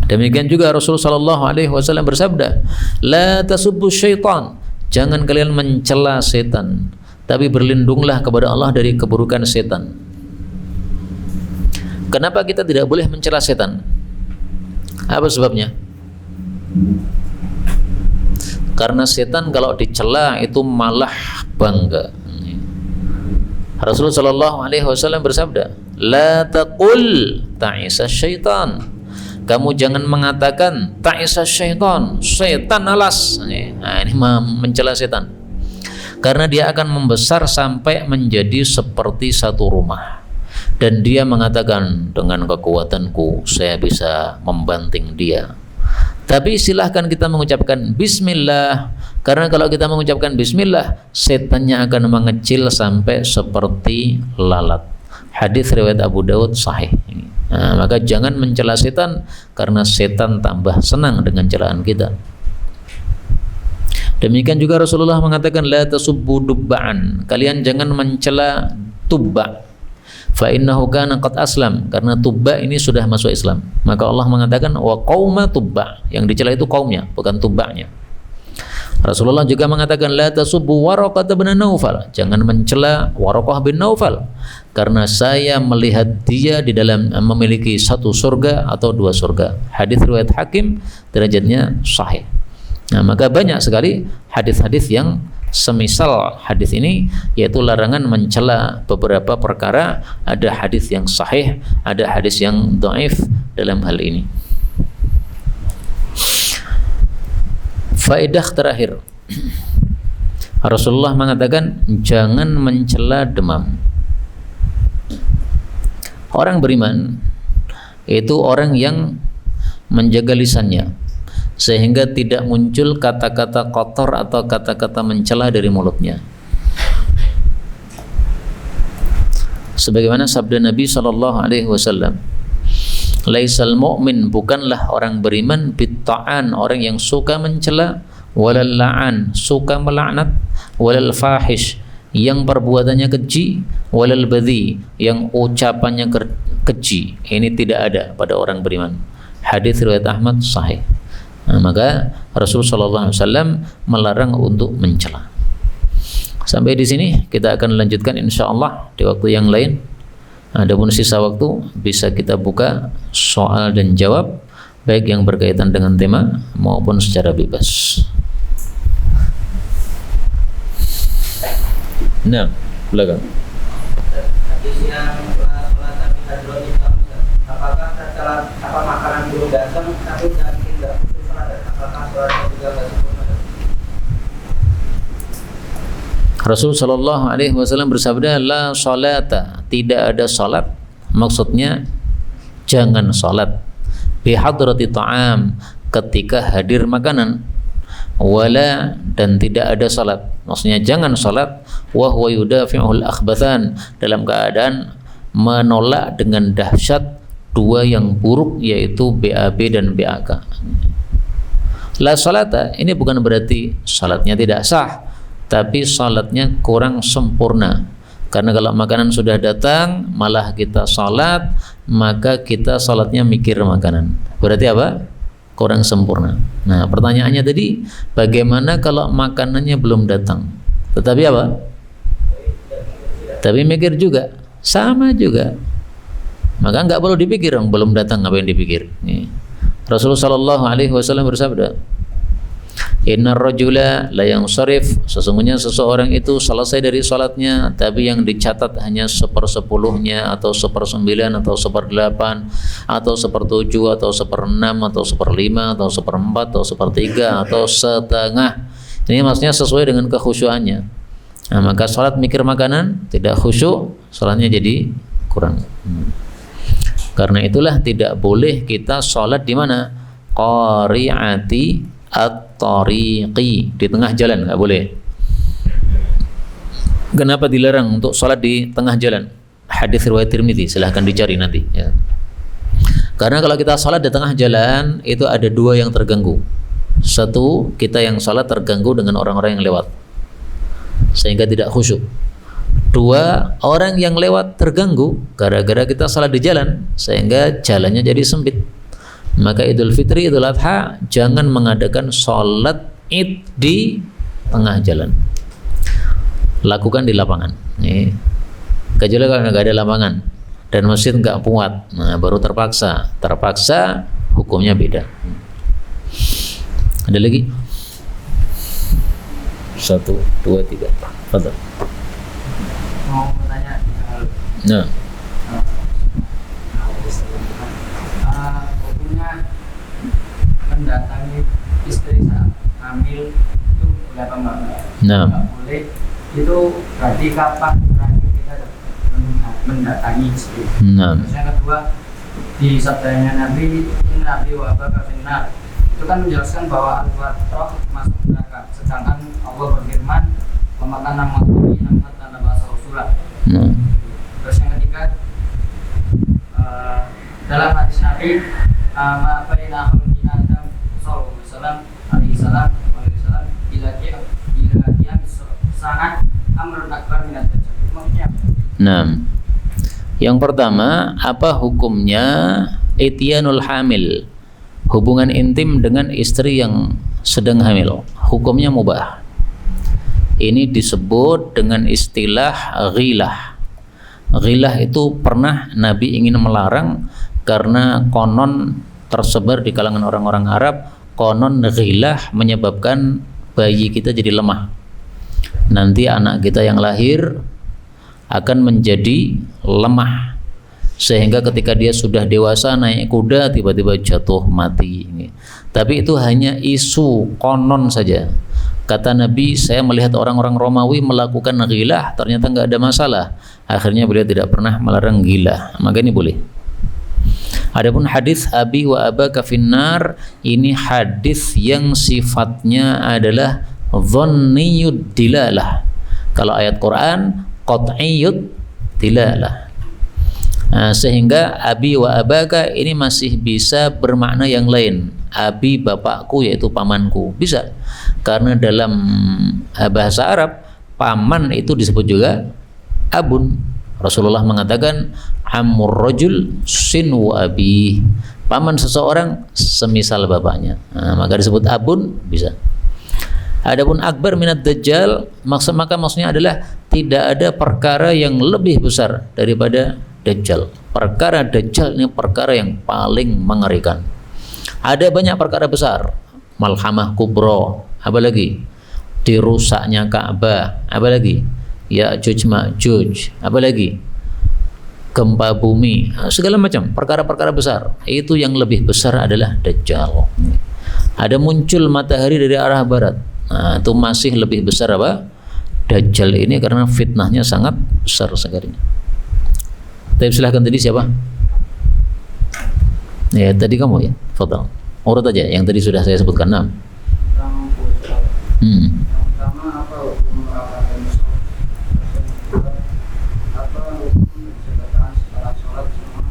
demikian juga Rasul sallallahu alaihi wasallam bersabda, la tasubbu syaitan, jangan kalian mencela setan, tapi berlindunglah kepada Allah dari keburukan setan. Kenapa kita tidak boleh mencela setan? Apa sebabnya? Karena setan kalau dicela itu malah bangga. Rasulullah sallallahu alaihi wasallam bersabda, la taqul ta'isa syaitan, kamu jangan mengatakan ta'isa syaitan, setan alas. Nah, ini mencela setan, karena dia akan membesar sampai menjadi seperti satu rumah, dan dia mengatakan dengan kekuatanku saya bisa membanting dia. Tapi silahkan kita mengucapkan bismillah, karena kalau kita mengucapkan bismillah, setannya akan mengecil sampai seperti lalat. Hadis riwayat Abu Dawud sahih. Nah, maka jangan mencela setan, karena setan tambah senang dengan celaan kita. Demikian juga Rasulullah mengatakan la tasubbu dubba'an, kalian jangan mencela Tubba. Fa innahu kana qad aslam, karena Tubba ini sudah masuk Islam. Maka Allah mengatakan wa qauma Tubba, yang dicela itu kaumnya, bukan Tubba'nya. Rasulullah juga mengatakan la tasubbu Waraqah bin Naufal, jangan mencela Waraqah bin Naufal, karena saya melihat dia di dalam memiliki satu surga atau dua surga. Hadis riwayat Hakim, derajatnya sahih. Nah, maka banyak sekali hadis-hadis yang semisal hadis ini, yaitu larangan mencela beberapa perkara. Ada hadis yang sahih, ada hadis yang dhaif dalam hal ini. Faedah terakhir, Rasulullah mengatakan jangan mencela demam. Orang beriman itu orang yang menjaga lisannya sehingga tidak muncul kata-kata kotor atau kata-kata mencela dari mulutnya. Sebagaimana sabda Nabi SAW, laisal mu'min, bukanlah orang beriman, bitta'an, orang yang suka mencela, walal la'an, suka melaknat, walal fahish, yang perbuatannya keji, walal badhi, yang ucapannya keji. Ini tidak ada pada orang beriman. Hadis riwayat Ahmad sahih. Nah, maka Rasulullah SAW melarang untuk mencela. Sampai di sini kita akan lanjutkan insyaallah di waktu yang lain. Adapun sisa waktu bisa kita buka soal dan jawab, baik yang berkaitan dengan tema maupun secara bebas. Nah, belakang. Apakah setelah makanan belum datang tapi tidak khusus salat, apakah sholatnya juga nggak sempurna? Rasul Shallallahu Alaihi Wasallam bersabda, la salata, tidak ada salat, maksudnya jangan salat bihadrati ta'am, ketika hadir makanan, wala, dan tidak ada salat, maksudnya jangan salat, wa huwa yudafi'ul akhbathan, dalam keadaan menolak dengan dahsyat dua yang buruk, yaitu BAB dan BAK. La salata ini bukan berarti salatnya tidak sah, tapi salatnya kurang sempurna. Karena kalau makanan sudah datang malah kita salat, maka kita salatnya mikir makanan. Berarti apa? Kurang sempurna. Nah, pertanyaannya tadi, bagaimana kalau makanannya belum datang tetapi apa? Tapi mikir juga, sama juga. Maka nggak perlu dipikir, belum datang ngapain dipikir. Nih. Rasulullah Shallallahu Alaihi Wasallam bersabda, Innar rajula la yansarif, sesungguhnya seseorang itu selesai dari salatnya, tapi yang dicatat hanya 1/10-nya atau 1/9 atau 1/8 atau 1/7 atau 1/6 atau 1/5 atau 1/4 atau 1/3 atau setengah. Ini maksudnya sesuai dengan kekhusyuannya. Nah, maka salat mikir makanan tidak khusyuk, salatnya jadi kurang. Karena itulah tidak boleh kita salat di mana? Qari'ati at-tariqi, di tengah jalan, nggak boleh. Kenapa dilarang untuk sholat di tengah jalan? Hadis riwayat Tirmidzi, silahkan dicari nanti ya. Karena kalau kita sholat di tengah jalan itu ada dua yang terganggu. Satu, kita yang sholat terganggu dengan orang-orang yang lewat sehingga tidak khusyuk. Dua, orang yang lewat terganggu gara-gara kita sholat di jalan sehingga jalannya jadi sempit. Maka Idul Fitri, Idul Adha jangan mengadakan sholat id di tengah jalan, lakukan di lapangan. Kecuali kalau nggak ada lapangan dan masjid nggak muat, nah baru terpaksa hukumnya beda. Ada lagi? 1, 2, 3. Fadhal. Mau bertanya. Nah. Mendatangi istri saat hamil itu boleh apa enggak? Nah. Enggak boleh. Itu berarti kapan terakhir kita mendatangi istri? Nah. Terus yang kedua, di sabdanya Nabi wa abaka finnar, itu kan menjelaskan bahwa al-fatrah masuk neraka, sedangkan Allah berfirman memakan nama kami nama tanah bahasa Rasulullah. Nah. Terus yang ketiga, dalam hadis Nabi ma baina khalqi Adam sallallahu alaihi wasallam ila qiyam saat amrun akbar min ad-dajjal. Maksudnya? Nah. Yang pertama, apa hukumnya ityanul hamil? Hubungan intim dengan istri yang sedang hamil. Hukumnya mubah. Ini disebut dengan istilah ghilah. Ghilah itu pernah Nabi ingin melarang karena konon tersebar di kalangan orang-orang Arab, konon ghilah menyebabkan bayi kita jadi lemah. Nanti anak kita yang lahir akan menjadi lemah sehingga ketika dia sudah dewasa naik kuda tiba-tiba jatuh mati. Tapi itu hanya isu konon saja. Kata Nabi, saya melihat orang-orang Romawi melakukan ghilah, ternyata nggak ada masalah. Akhirnya beliau tidak pernah melarang ghilah, maka ini boleh. Adapun hadis abi wa abaka finnar, ini hadis yang sifatnya adalah dhanniyud dilalah. Kalau ayat Quran qat'iyyud dilalah. Sehingga abi wa abaka ini masih bisa bermakna yang lain. Abi bapakku yaitu pamanku, bisa. Karena dalam bahasa Arab paman itu disebut juga abun. Rasulullah mengatakan ammur rajul sinu abi, paman seseorang semisal bapaknya. Maka disebut abun bisa. Adapun akbar minad dajjal maksudnya adalah tidak ada perkara yang lebih besar daripada dajjal. Perkara dajjal ini perkara yang paling mengerikan. Ada banyak perkara besar, malhamah kubra, apa lagi? Dirusaknya Ka'bah, apa lagi? Ya'juj Ma'juj, apa lagi? Gempa bumi, segala macam perkara-perkara besar. Itu yang lebih besar adalah dajjal. Ada muncul matahari dari arah barat. Nah, itu masih lebih besar apa? Dajjal ini karena fitnahnya sangat besar sekali. Tapi silahkan tadi siapa? Ya tadi kamu ya, fadhal. Urut aja yang tadi sudah saya sebutkan 6. Yang pertama apa hukum rakaat sholat? Apa hukum berjabat setelah sholat sama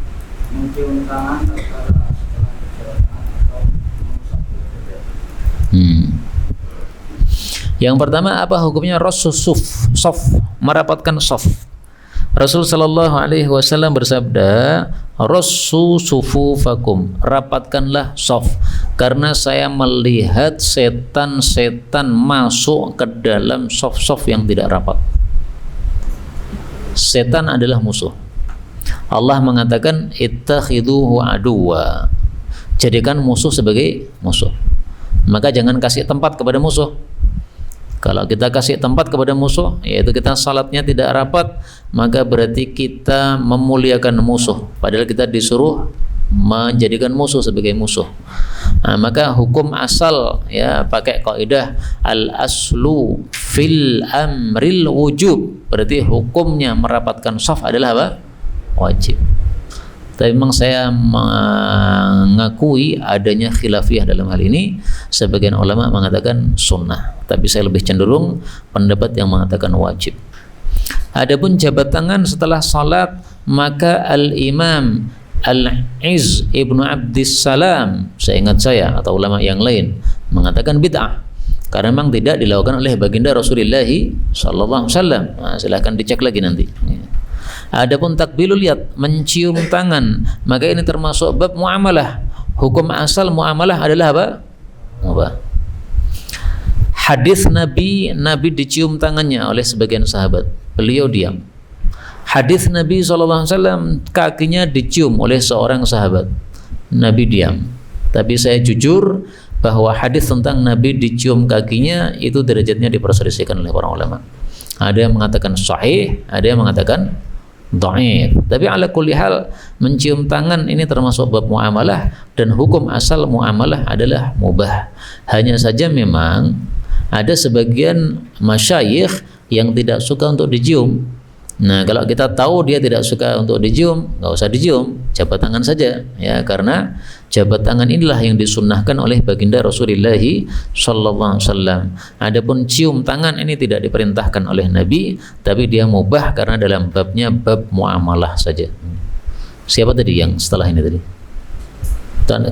mencium tangan setelah berjabat atau mengusap wajah? Yang pertama apa hukumnya rasul sof merapatkan sof. Rasul sallallahu alaihi wasallam bersabda, "Rassu sufufakum," rapatkanlah sof, karena saya melihat setan-setan masuk ke dalam sof-sof yang tidak rapat. Setan adalah musuh. Allah mengatakan, "Ittakhiduhu aduwa." Jadikan musuh sebagai musuh. Maka jangan kasih tempat kepada musuh. Kalau kita kasih tempat kepada musuh, yaitu kita salatnya tidak rapat, maka berarti kita memuliakan musuh. Padahal kita disuruh menjadikan musuh sebagai musuh. Nah, maka hukum asal ya pakai kaidah al aslu fil amril wujub. Berarti hukumnya merapatkan shaf adalah apa? Wajib. Tapi memang saya mengakui adanya khilafiyah dalam hal ini. Sebagian ulama mengatakan sunnah, tapi saya lebih cenderung pendapat yang mengatakan wajib. Adapun jabat tangan setelah salat, maka al-imam Al-Izz ibnu Abdissalam, seingat saya atau ulama yang lain mengatakan bid'ah, karena memang tidak dilakukan oleh baginda Rasulullah sallallahu alaihi wasallam. Nah, silahkan dicek lagi nanti. Adapun takbilul yad, mencium tangan, maka ini termasuk bab muamalah. Hukum asal muamalah adalah apa? Apa? Hadis Nabi dicium tangannya oleh sebagian sahabat. Beliau diam. Hadis Nabi SAW kakinya dicium oleh seorang sahabat. Nabi diam. Tapi saya jujur bahwa hadis tentang Nabi dicium kakinya itu derajatnya diperselisihkan oleh para ulama. Ada yang mengatakan sahih, ada yang mengatakan dhaif. Tapi ala kulli hal, mencium tangan ini termasuk bab muamalah, dan hukum asal muamalah adalah mubah. Hanya saja memang ada sebagian masyayikh yang tidak suka untuk dicium. Nah, kalau kita tahu dia tidak suka untuk dicium, nggak usah dicium, jabat tangan saja, ya, karena jabat tangan inilah yang disunnahkan oleh baginda Rasulullah sallallahu alaihi wasallam. Adapun cium tangan ini tidak diperintahkan oleh Nabi, tapi dia mubah karena dalam babnya bab muamalah saja. Siapa tadi yang setelah ini tadi?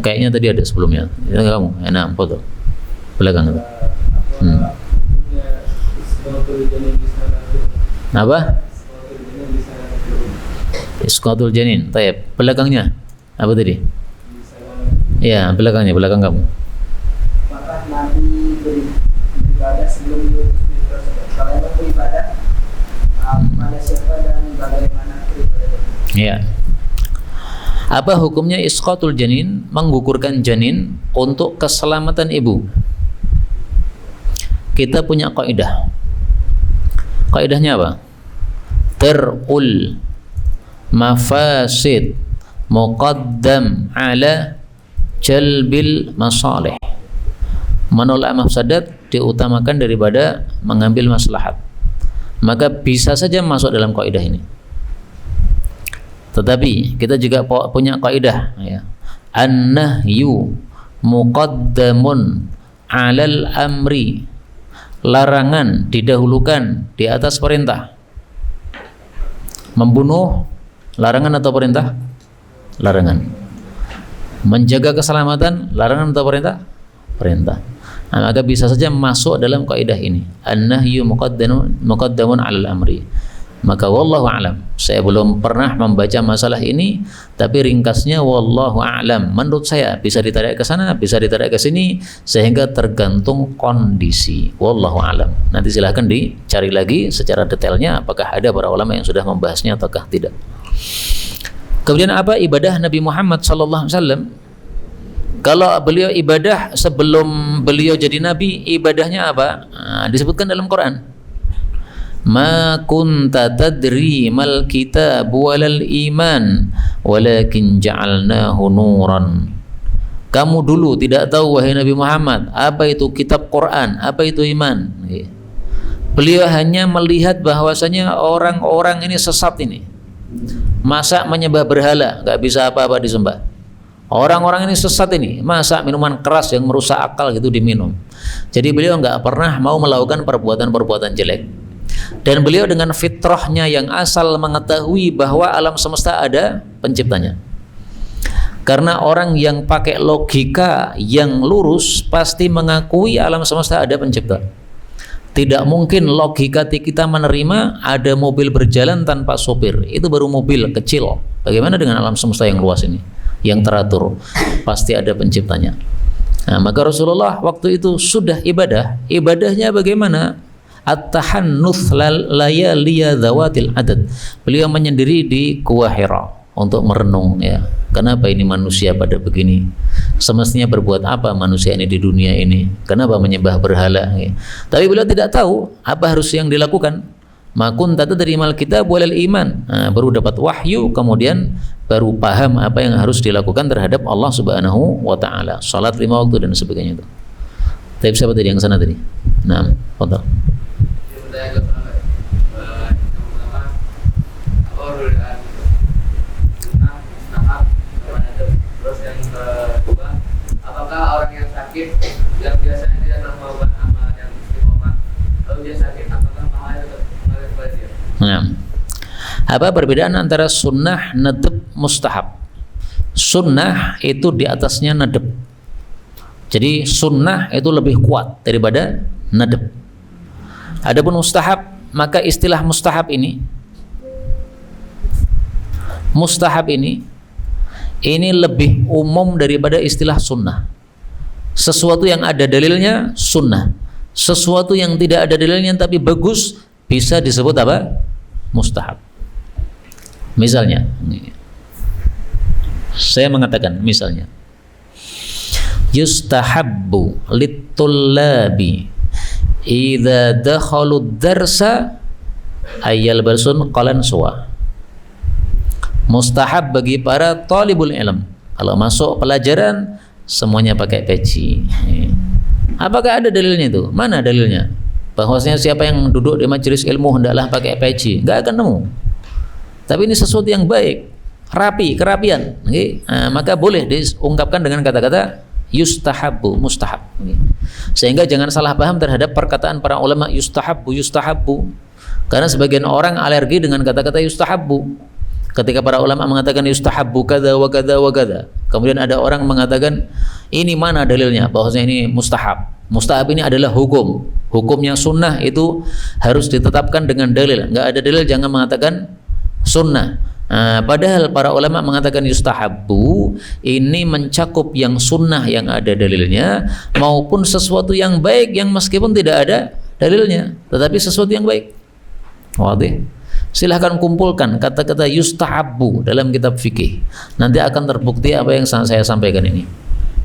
Kayaknya tadi ada sebelumnya. Itu kamu, enak, foto belakang itu. Apa? Isqatul janin. Tayyib. Belakangnya apa tadi? Ya, belakang kamu. Apakah Nabi beribadah sebelum diutus tersebut? Kalau yang beribadah pada siapa dan bagaimana beribadahnya? Ya. Apa hukumnya isqatul janin, menggugurkan janin untuk keselamatan ibu? Kita punya kaidah. Kaidahnya apa? Terul mafasid muqaddam ala jalbil masalih. Menolak mafsadat diutamakan daripada mengambil maslahat. Maka bisa saja masuk dalam kaidah ini. Tetapi kita juga punya kaidah, ya. An-nahyu muqaddamun 'alal amri. Larangan didahulukan di atas perintah. Membunuh larangan atau perintah? Larangan. Menjaga keselamatan larangan atau perintah? Perintah. Nah, maka bisa saja masuk dalam kaidah ini. An-nahyu muqaddamun 'alal amri. Maka wallahu a'lam. Saya belum pernah membaca masalah ini, tapi ringkasnya wallahu a'lam. Menurut saya bisa ditarik ke sana, bisa ditarik ke sini, sehingga tergantung kondisi. Wallahu a'lam. Nanti silahkan dicari lagi secara detailnya apakah ada para ulama yang sudah membahasnya ataukah tidak. Kemudian apa ibadah Nabi Muhammad sallallahu alaihi wasallam? Kalau beliau ibadah sebelum beliau jadi nabi, ibadahnya apa? Disebutkan dalam Quran. Ma kunta tadri mal kitab walal iman walakin ja'alnahu nuran. Kamu dulu tidak tahu wahai Nabi Muhammad apa itu kitab Quran, apa itu iman. Beliau hanya melihat bahwasanya orang-orang ini sesat ini. Masa menyembah berhala, enggak bisa apa-apa disembah. Orang-orang ini sesat ini, masa minuman keras yang merusak akal gitu diminum. Jadi beliau enggak pernah mau melakukan perbuatan-perbuatan jelek. Dan beliau dengan fitrahnya yang asal mengetahui bahwa alam semesta ada penciptanya. Karena orang yang pakai logika yang lurus pasti mengakui alam semesta ada pencipta. Tidak mungkin logika kita menerima ada mobil berjalan tanpa sopir. Itu baru mobil kecil. Bagaimana dengan alam semesta yang luas ini, yang teratur? Pasti ada penciptanya. Nah, maka Rasulullah waktu itu sudah ibadah. Ibadahnya bagaimana? At-tahannuth layaliya dzawatil adad. Beliau menyendiri di Gua Hira untuk merenung, ya. Kenapa ini manusia pada begini? Semestinya berbuat apa manusia ini di dunia ini? Kenapa menyembah berhala? Ya. Tapi beliau tidak tahu apa harus yang dilakukan. Ma kunta tadri mal kitab walal iman. Nah, baru dapat wahyu, kemudian baru paham apa yang harus dilakukan terhadap Allah Subhanahu wa taala. Salat 5 waktu dan sebagainya itu. Tapi siapa tadi yang sana tadi? Nah, fadhal. Saya agak pernah yang pertama apa perbedaan sunnah, mustahab, sama nadab. Terus yang kedua, apakah orang yang sakit yang biasanya tidak melakukan amal yang istiqomah, lalu dia sakit, apakah pahalanya tetap mengalir kepada dia? Nah, apa perbedaan antara sunnah, nadab, mustahab? Sunnah itu di atasnya nadab. Jadi sunnah itu lebih kuat daripada nadab. Adapun mustahab, maka istilah mustahab ini lebih umum daripada istilah sunnah. Sesuatu yang ada dalilnya sunnah, sesuatu yang tidak ada dalilnya tapi bagus bisa disebut apa? Mustahab. Misalnya, saya mengatakan misalnya, yustahabbu lit-tullabi idza dakhalud darsa ayyal balsun qalan suwa. Mustahab bagi para talibul ilm kalau masuk pelajaran semuanya pakai peci. Apakah ada dalilnya itu? Mana dalilnya? Bahwasanya siapa yang duduk di majelis ilmu hendaklah pakai peci. Enggak akan nemu. Tapi ini sesuatu yang baik, rapi, kerapian. Maka boleh diungkapkan dengan kata-kata yustahabbu, mustahab. Sehingga jangan salah paham terhadap perkataan para ulama yustahabbu. Karena sebagian orang alergi dengan kata-kata yustahabbu. Ketika para ulama mengatakan yustahabbu kada wa kada wa kada, kemudian ada orang mengatakan ini mana dalilnya bahwasanya ini mustahab. Mustahab ini adalah hukum. Hukumnya sunnah itu harus ditetapkan dengan dalil. Enggak ada dalil jangan mengatakan sunnah. Padahal para ulama mengatakan yustahabbu ini mencakup yang sunnah yang ada dalilnya maupun sesuatu yang baik yang meskipun tidak ada dalilnya tetapi sesuatu yang baik. Wadih. Silahkan kumpulkan kata-kata yustahabbu dalam kitab fikih. Nanti akan terbukti apa yang saya sampaikan ini.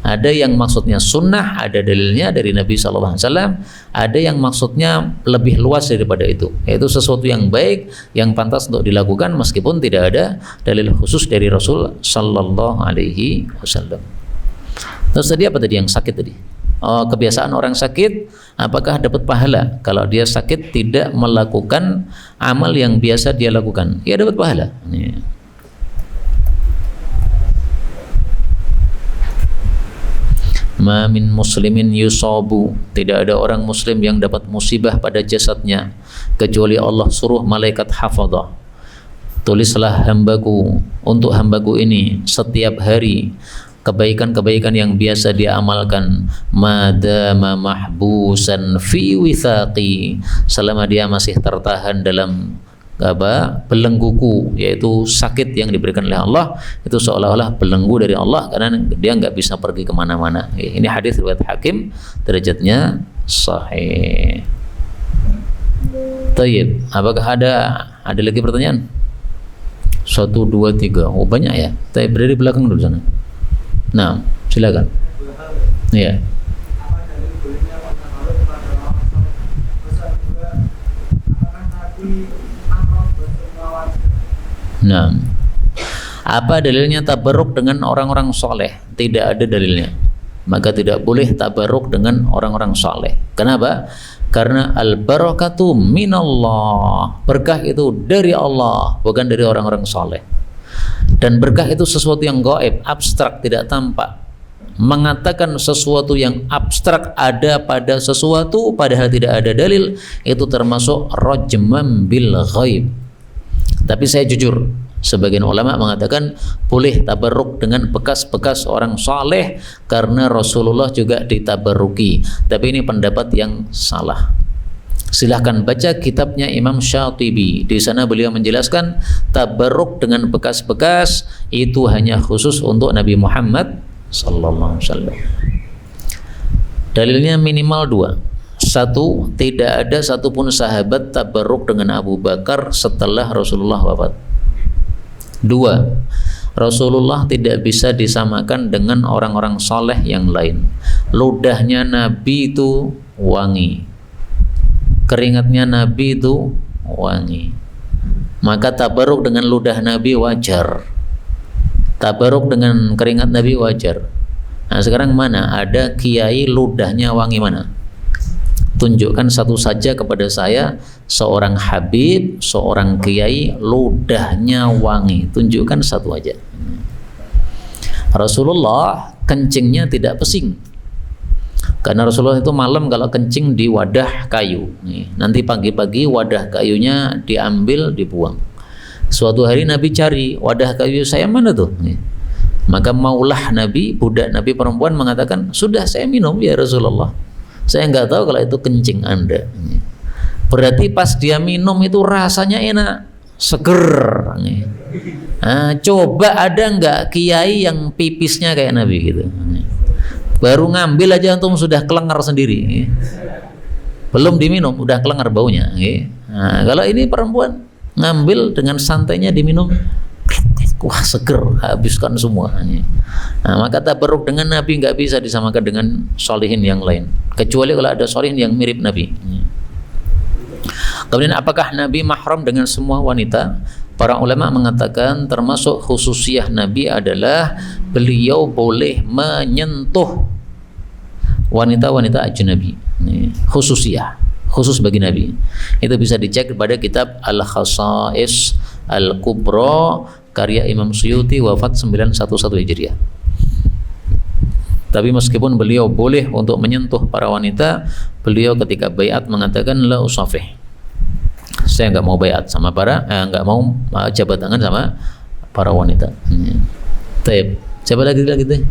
Ada yang maksudnya sunnah, ada dalilnya dari Nabi SAW. Ada yang maksudnya lebih luas daripada itu, yaitu sesuatu yang baik, yang pantas untuk dilakukan meskipun tidak ada dalil khusus dari Rasul Sallallahu Alaihi Wasallam. Terus tadi apa tadi yang sakit tadi? Oh, kebiasaan orang sakit, apakah dapat pahala? Kalau dia sakit tidak melakukan amal yang biasa dia lakukan, ya dapat pahala. Ma min muslimin yusabu, tidak ada orang muslim yang dapat musibah pada jasadnya kecuali Allah suruh malaikat hafadzah, tulislah hambaku untuk hambaku ini setiap hari kebaikan-kebaikan yang biasa dia amalkan, madama mahbusan fi withaqi, selama dia masih tertahan dalam belengguku, yaitu sakit yang diberikan oleh Allah, itu seolah-olah belenggu dari Allah karena dia nggak bisa pergi kemana-mana. Ini hadis riwayat Hakim, derajatnya sahih. Tayyib, apakah ada lagi pertanyaan? 1, 2, 3. Oh banyak ya. Tayyib, berdiri belakang dulu sana. Nah, silakan. Iya. Nah, apa dalilnya tabarruk dengan orang-orang soleh? Tidak ada dalilnya. Maka tidak boleh tabarruk dengan orang-orang soleh. Kenapa? Karena al-barakatu minallah. Berkah itu dari Allah, bukan dari orang-orang soleh. Dan berkah itu sesuatu yang gaib, abstrak, tidak tampak. Mengatakan sesuatu yang abstrak ada pada sesuatu padahal tidak ada dalil, itu termasuk rajman bil ghaib. Tapi saya jujur, sebagian ulama mengatakan boleh tabarruk dengan bekas-bekas orang saleh karena Rasulullah juga ditabarruki. Tapi ini pendapat yang salah. Silahkan baca kitabnya Imam Syatibi. Di sana beliau menjelaskan tabarruk dengan bekas-bekas itu hanya khusus untuk Nabi Muhammad sallallahu alaihi wasallam. Dalilnya minimal 2. 1, tidak ada satupun sahabat tabarruk dengan Abu Bakar setelah Rasulullah wafat. 2, Rasulullah tidak bisa disamakan dengan orang-orang soleh yang lain. Ludahnya Nabi itu wangi, keringatnya Nabi itu wangi, maka tabarruk dengan ludah Nabi wajar, tabarruk dengan keringat Nabi wajar. Nah sekarang mana ada kiai ludahnya wangi, mana? Tunjukkan satu saja kepada saya, seorang habib, seorang kiai ludahnya wangi. Tunjukkan satu aja. Rasulullah kencingnya tidak pesing, karena Rasulullah itu malam kalau kencing di wadah kayu. Nanti pagi-pagi wadah kayunya diambil, dibuang. Suatu hari Nabi cari wadah kayu saya mana tuh. Maka maulah Nabi, budak Nabi perempuan mengatakan, sudah saya minum ya Rasulullah. Saya nggak tahu kalau itu kencing Anda. Berarti pas dia minum itu rasanya enak, seger. Nah, coba ada nggak kiai yang pipisnya kayak Nabi gitu? Baru ngambil aja antum sudah kelengar sendiri. Belum diminum udah kelengar baunya. Nah, kalau ini perempuan ngambil dengan santainya diminum, wah seger, habiskan semua. Nah, maka tabarruk dengan Nabi nggak bisa disamakan dengan solihin yang lain, kecuali kalau ada solihin yang mirip Nabi. Kemudian apakah Nabi mahram dengan semua wanita? Para ulama mengatakan termasuk khususiyah Nabi adalah beliau boleh menyentuh wanita-wanita ajnabi. Khususiyah, khusus bagi Nabi. Itu bisa dicek pada kitab Al-Khasa'is Al-Kubra karya Imam Suyuti, wafat 911 Hijriah. Tapi meskipun beliau boleh untuk menyentuh para wanita, beliau ketika baiat mengatakan la usafih. Saya nggak mau baiat sama nggak mau jabat tangan sama para wanita. Taib. Siapa lagi tuh?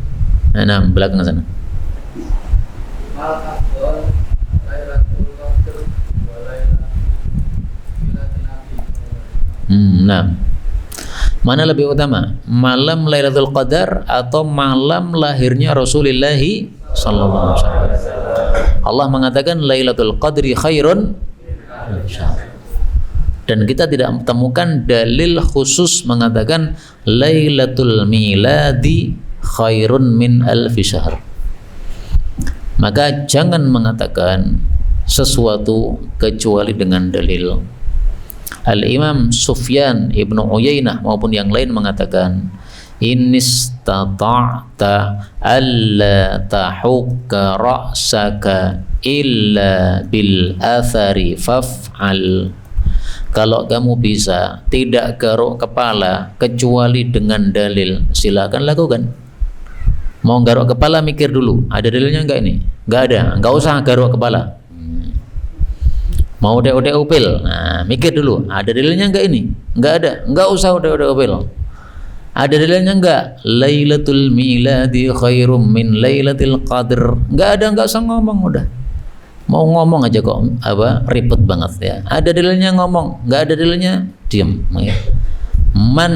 Nah, belakang sana. Nah, mana lebih utama, malam Lailatul Qadar atau malam lahirnya Rasulullah sallallahu alaihi wasallam? Allah mengatakan Lailatul Qadri khairun, dan kita tidak temukan dalil khusus mengatakan Lailatul Miladi khairun min alfi syahr. Maka jangan mengatakan sesuatu kecuali dengan dalil. Al-Imam Sufyan Ibnu Uyainah maupun yang lain mengatakan inistata'ta alla tahukka ra'saka illa bil athari faf'al. Kalau kamu bisa tidak garuk kepala kecuali dengan dalil, silakan lakukan. Mau garuk kepala mikir dulu, ada dalilnya enggak ini? Enggak ada, enggak usah garuk kepala. Mau udah upil, nah mikir dulu, ada dalilnya enggak ini? Enggak ada, enggak usah udah upil. Ada dalilnya enggak? Lailatul miladi khairum min lailatul qadr. Enggak ada, enggak usah ngomong udah. Mau ngomong aja kok ribet banget ya. Ada dalilnya ngomong, nggak ada dalilnya diam. Ya. Man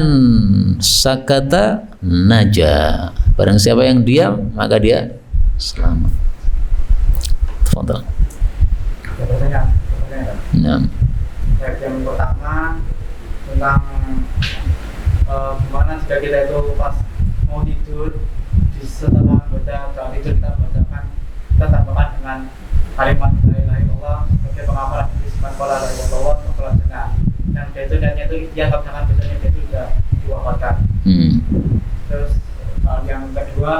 sakata naja. Barang siapa yang diam maka dia selamat. Tafadhal. Nah. Yang pertama tentang gimana jika kita itu pas mau tidur setelah baca doa tidur kita bacakan, kita tambahkan dengan kalimat la ilaha illallah sebagai pengamalan bismillah qala la ilaha illallah sholat sunnah, dan itu dia bacakan besoknya itu sudah diwafatkan. Terus yang kedua,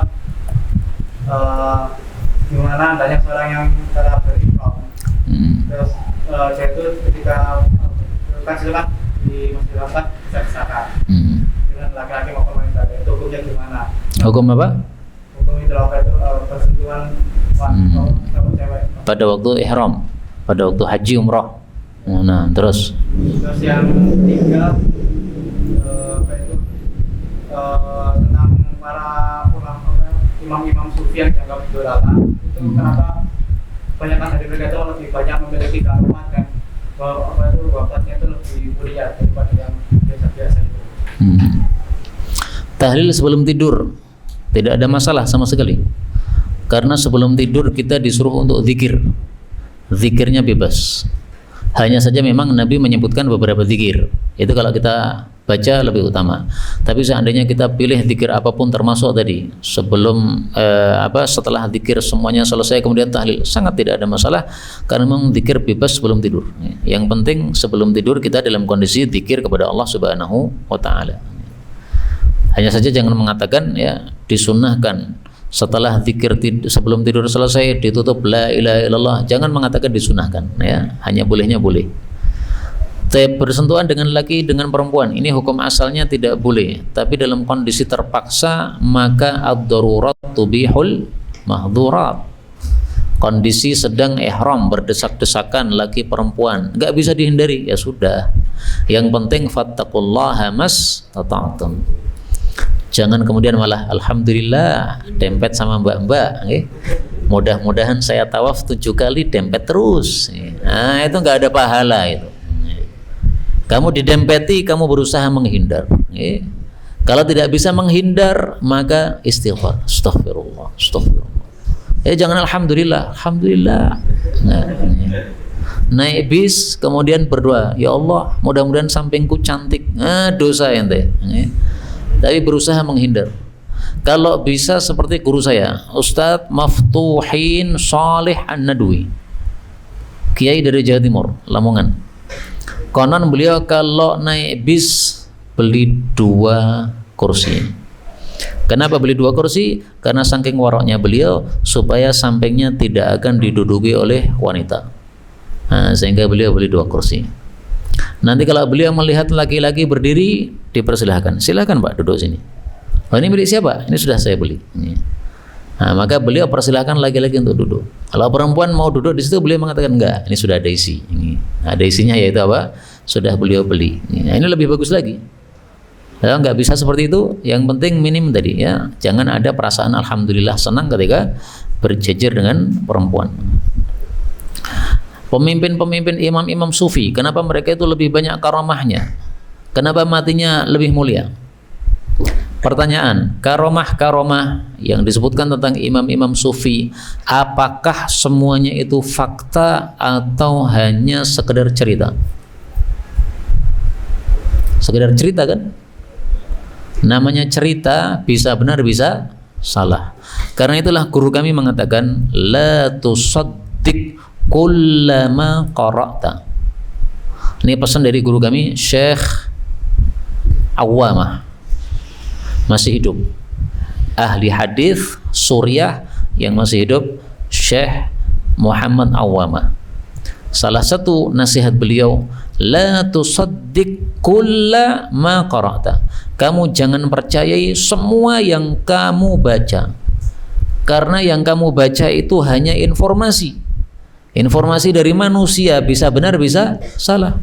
gimana banyak orang yang cara berimam, terus dia itu ketika kan silakan di masjid Al-Aqsa bisa disahkan dengan laki-laki maupun wanita, itu hukumnya gimana? Hukum apa? Hukum itu apa itu persentuhan wanita cewek pada waktu ihram, pada waktu haji umrah. Nah, terus yang ketiga apa itu tentang para ulama imam-imam sufi yang dianggap dolala itu kenapa kebanyakan dari mereka itu lebih banyak memiliki karamat dan apa itu wafatnya itu lebih mulia daripada yang biasa-biasa itu. Tahlil sebelum tidur tidak ada masalah sama sekali, karena sebelum tidur kita disuruh untuk zikir. Zikirnya bebas. Hanya saja memang Nabi menyebutkan beberapa zikir. Itu kalau kita baca lebih utama. Tapi seandainya kita pilih zikir apapun termasuk tadi sebelum setelah zikir semuanya selesai kemudian tahlil, sangat tidak ada masalah karena memang zikir bebas sebelum tidur. Yang penting sebelum tidur kita dalam kondisi zikir kepada Allah Subhanahu wa taala. Hanya saja jangan mengatakan ya disunnahkan setelah zikir sebelum tidur selesai ditutup la ilaha illallah, jangan mengatakan disunahkan ya, hanya bolehnya boleh. Bersentuhan dengan laki dengan perempuan ini hukum asalnya tidak boleh, tapi dalam kondisi terpaksa maka ad-darurat tubihul mahdhurat. Kondisi sedang ihram berdesak-desakan laki perempuan nggak bisa dihindari, ya sudah, yang penting fattaqullaha mastata'tum. Jangan kemudian malah alhamdulillah dempet sama mbak-mbak, mudah-mudahan saya tawaf 7 kali dempet terus. Nah itu nggak ada pahala itu. Kamu didempeti, kamu berusaha menghindar. Kalau tidak bisa menghindar maka istighfar, astaghfirullah, astaghfirullah. Jangan alhamdulillah, alhamdulillah. Naik bis kemudian berdoa, ya Allah mudah-mudahan sampingku cantik. Dosa ente. Tapi berusaha menghindar. Kalau bisa seperti guru saya, Ustadz Maftuhin Salih An-Nadwi, Kiai dari Jawa Timur, Lamongan. Konon beliau kalau naik bis beli 2 kursi. Kenapa beli 2 kursi? Karena saking waroknya beliau supaya sampingnya tidak akan diduduki oleh wanita. Nah, sehingga beliau beli 2 kursi. Nanti kalau beliau melihat laki-laki berdiri, dipersilahkan, silakan Pak duduk sini. Oh ini milik siapa? Ini sudah saya beli. Nah, maka beliau persilahkan laki-laki untuk duduk. Kalau perempuan mau duduk di situ, beliau mengatakan enggak, ini sudah ada isi. Ada isinya yaitu apa? Sudah beliau beli. Nah, ini lebih bagus lagi. Kalau nggak bisa seperti itu, yang penting minim tadi ya, jangan ada perasaan alhamdulillah senang ketika berjejer dengan perempuan. Pemimpin-pemimpin imam-imam sufi, kenapa mereka itu lebih banyak karamahnya? Kenapa matinya lebih mulia? Pertanyaan, karomah-karomah yang disebutkan tentang imam-imam sufi, apakah semuanya itu fakta atau hanya sekedar cerita? Sekedar cerita kan? Namanya cerita, bisa benar bisa salah. Karena itulah guru kami mengatakan la tusaddiq kullama qara'ta. Ini pesan dari guru kami Syekh Awamah, masih hidup, ahli hadis Suriah yang masih hidup, Syekh Muhammad Awamah. Salah satu nasihat beliau, la tusaddiq kullama qara'ta. Kamu jangan percayai semua yang kamu baca, karena yang kamu baca itu hanya informasi. Informasi dari manusia, bisa benar bisa salah.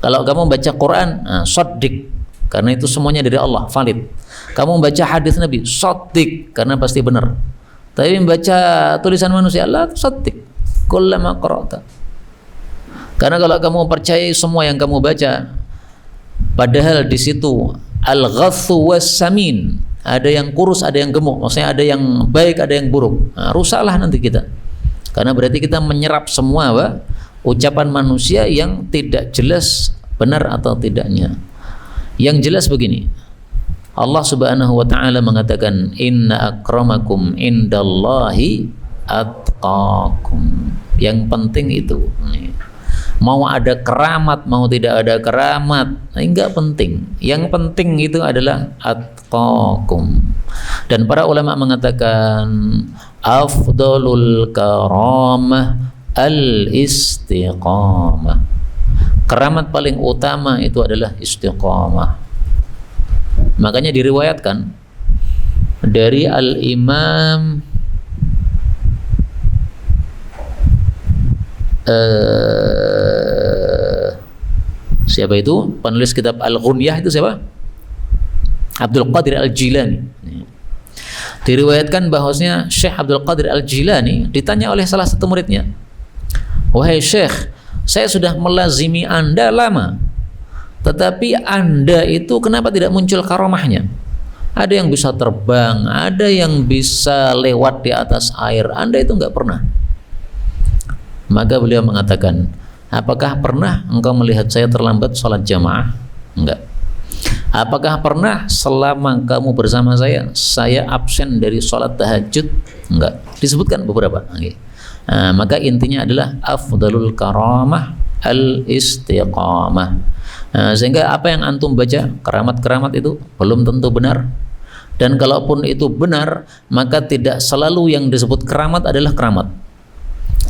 Kalau kamu baca Quran, shaddiq, karena itu semuanya dari Allah, valid. Kamu baca hadis Nabi, shaddiq, karena pasti benar. Tapi membaca tulisan manusia, la shaddiq, kullama qara'ta. Karena kalau kamu percaya semua yang kamu baca, padahal di situ al-ghathu was-samin, ada yang kurus, ada yang gemuk, maksudnya ada yang baik, ada yang buruk. Nah, rusaklah nanti kita. Karena berarti kita menyerap semua ucapan manusia yang tidak jelas benar atau tidaknya. Yang jelas begini, Allah Subhanahu wa taala mengatakan inna akramakum indallahi atqakum. Yang penting itu. Mau ada keramat, mau tidak ada keramat, enggak penting. Yang penting itu adalah atqakum. Dan para ulama mengatakan afdalul karamah al-istiqamah. Keramat paling utama itu adalah istiqamah. Makanya diriwayatkan dari Al-Imam siapa itu? Penulis kitab Al-Ghunyah itu siapa? Abdul Qadir Al-Jilani. Diriwayatkan bahwasanya Syekh Abdul Qadir Al-Jilani ditanya oleh salah satu muridnya, "Wahai Syekh, saya sudah melazimi Anda lama, tetapi Anda itu kenapa tidak muncul karomahnya? Ada yang bisa terbang, ada yang bisa lewat di atas air, Anda itu enggak pernah." Maka beliau mengatakan, apakah pernah engkau melihat saya terlambat sholat jamaah? Enggak. Apakah pernah selama kamu bersama saya absen dari sholat tahajud? Enggak. Disebutkan beberapa. Nah, maka intinya adalah afdalul karamah al-istiqamah. Nah, sehingga apa yang antum baca, keramat-keramat itu belum tentu benar. Dan kalaupun itu benar, maka tidak selalu yang disebut keramat adalah keramat.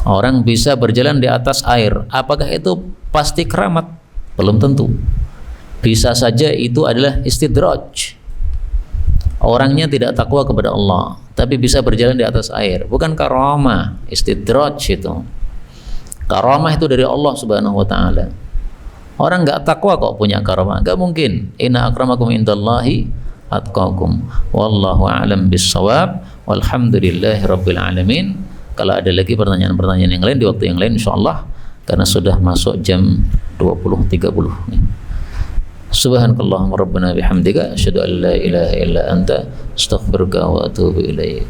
Orang bisa berjalan di atas air, apakah itu pasti keramat? Belum tentu. Bisa saja itu adalah istidraj. Orangnya tidak takwa kepada Allah, tapi bisa berjalan di atas air. Bukan karamah, istidraj itu. Karamah itu dari Allah Subhanahu wa taala. Orang enggak takwa kok punya karamah, enggak mungkin. Inna akramakum indallahi atqakum. Wallahu a'lam bissawab. Walhamdulillahirabbil alamin. Kalau ada lagi pertanyaan-pertanyaan yang lain di waktu yang lain insyaallah, karena sudah masuk jam 20.30. Subhanakallahumma rabbana bihamdika asyhadu an la ilaha illa anta astaghfiruka wa atubu ilaik.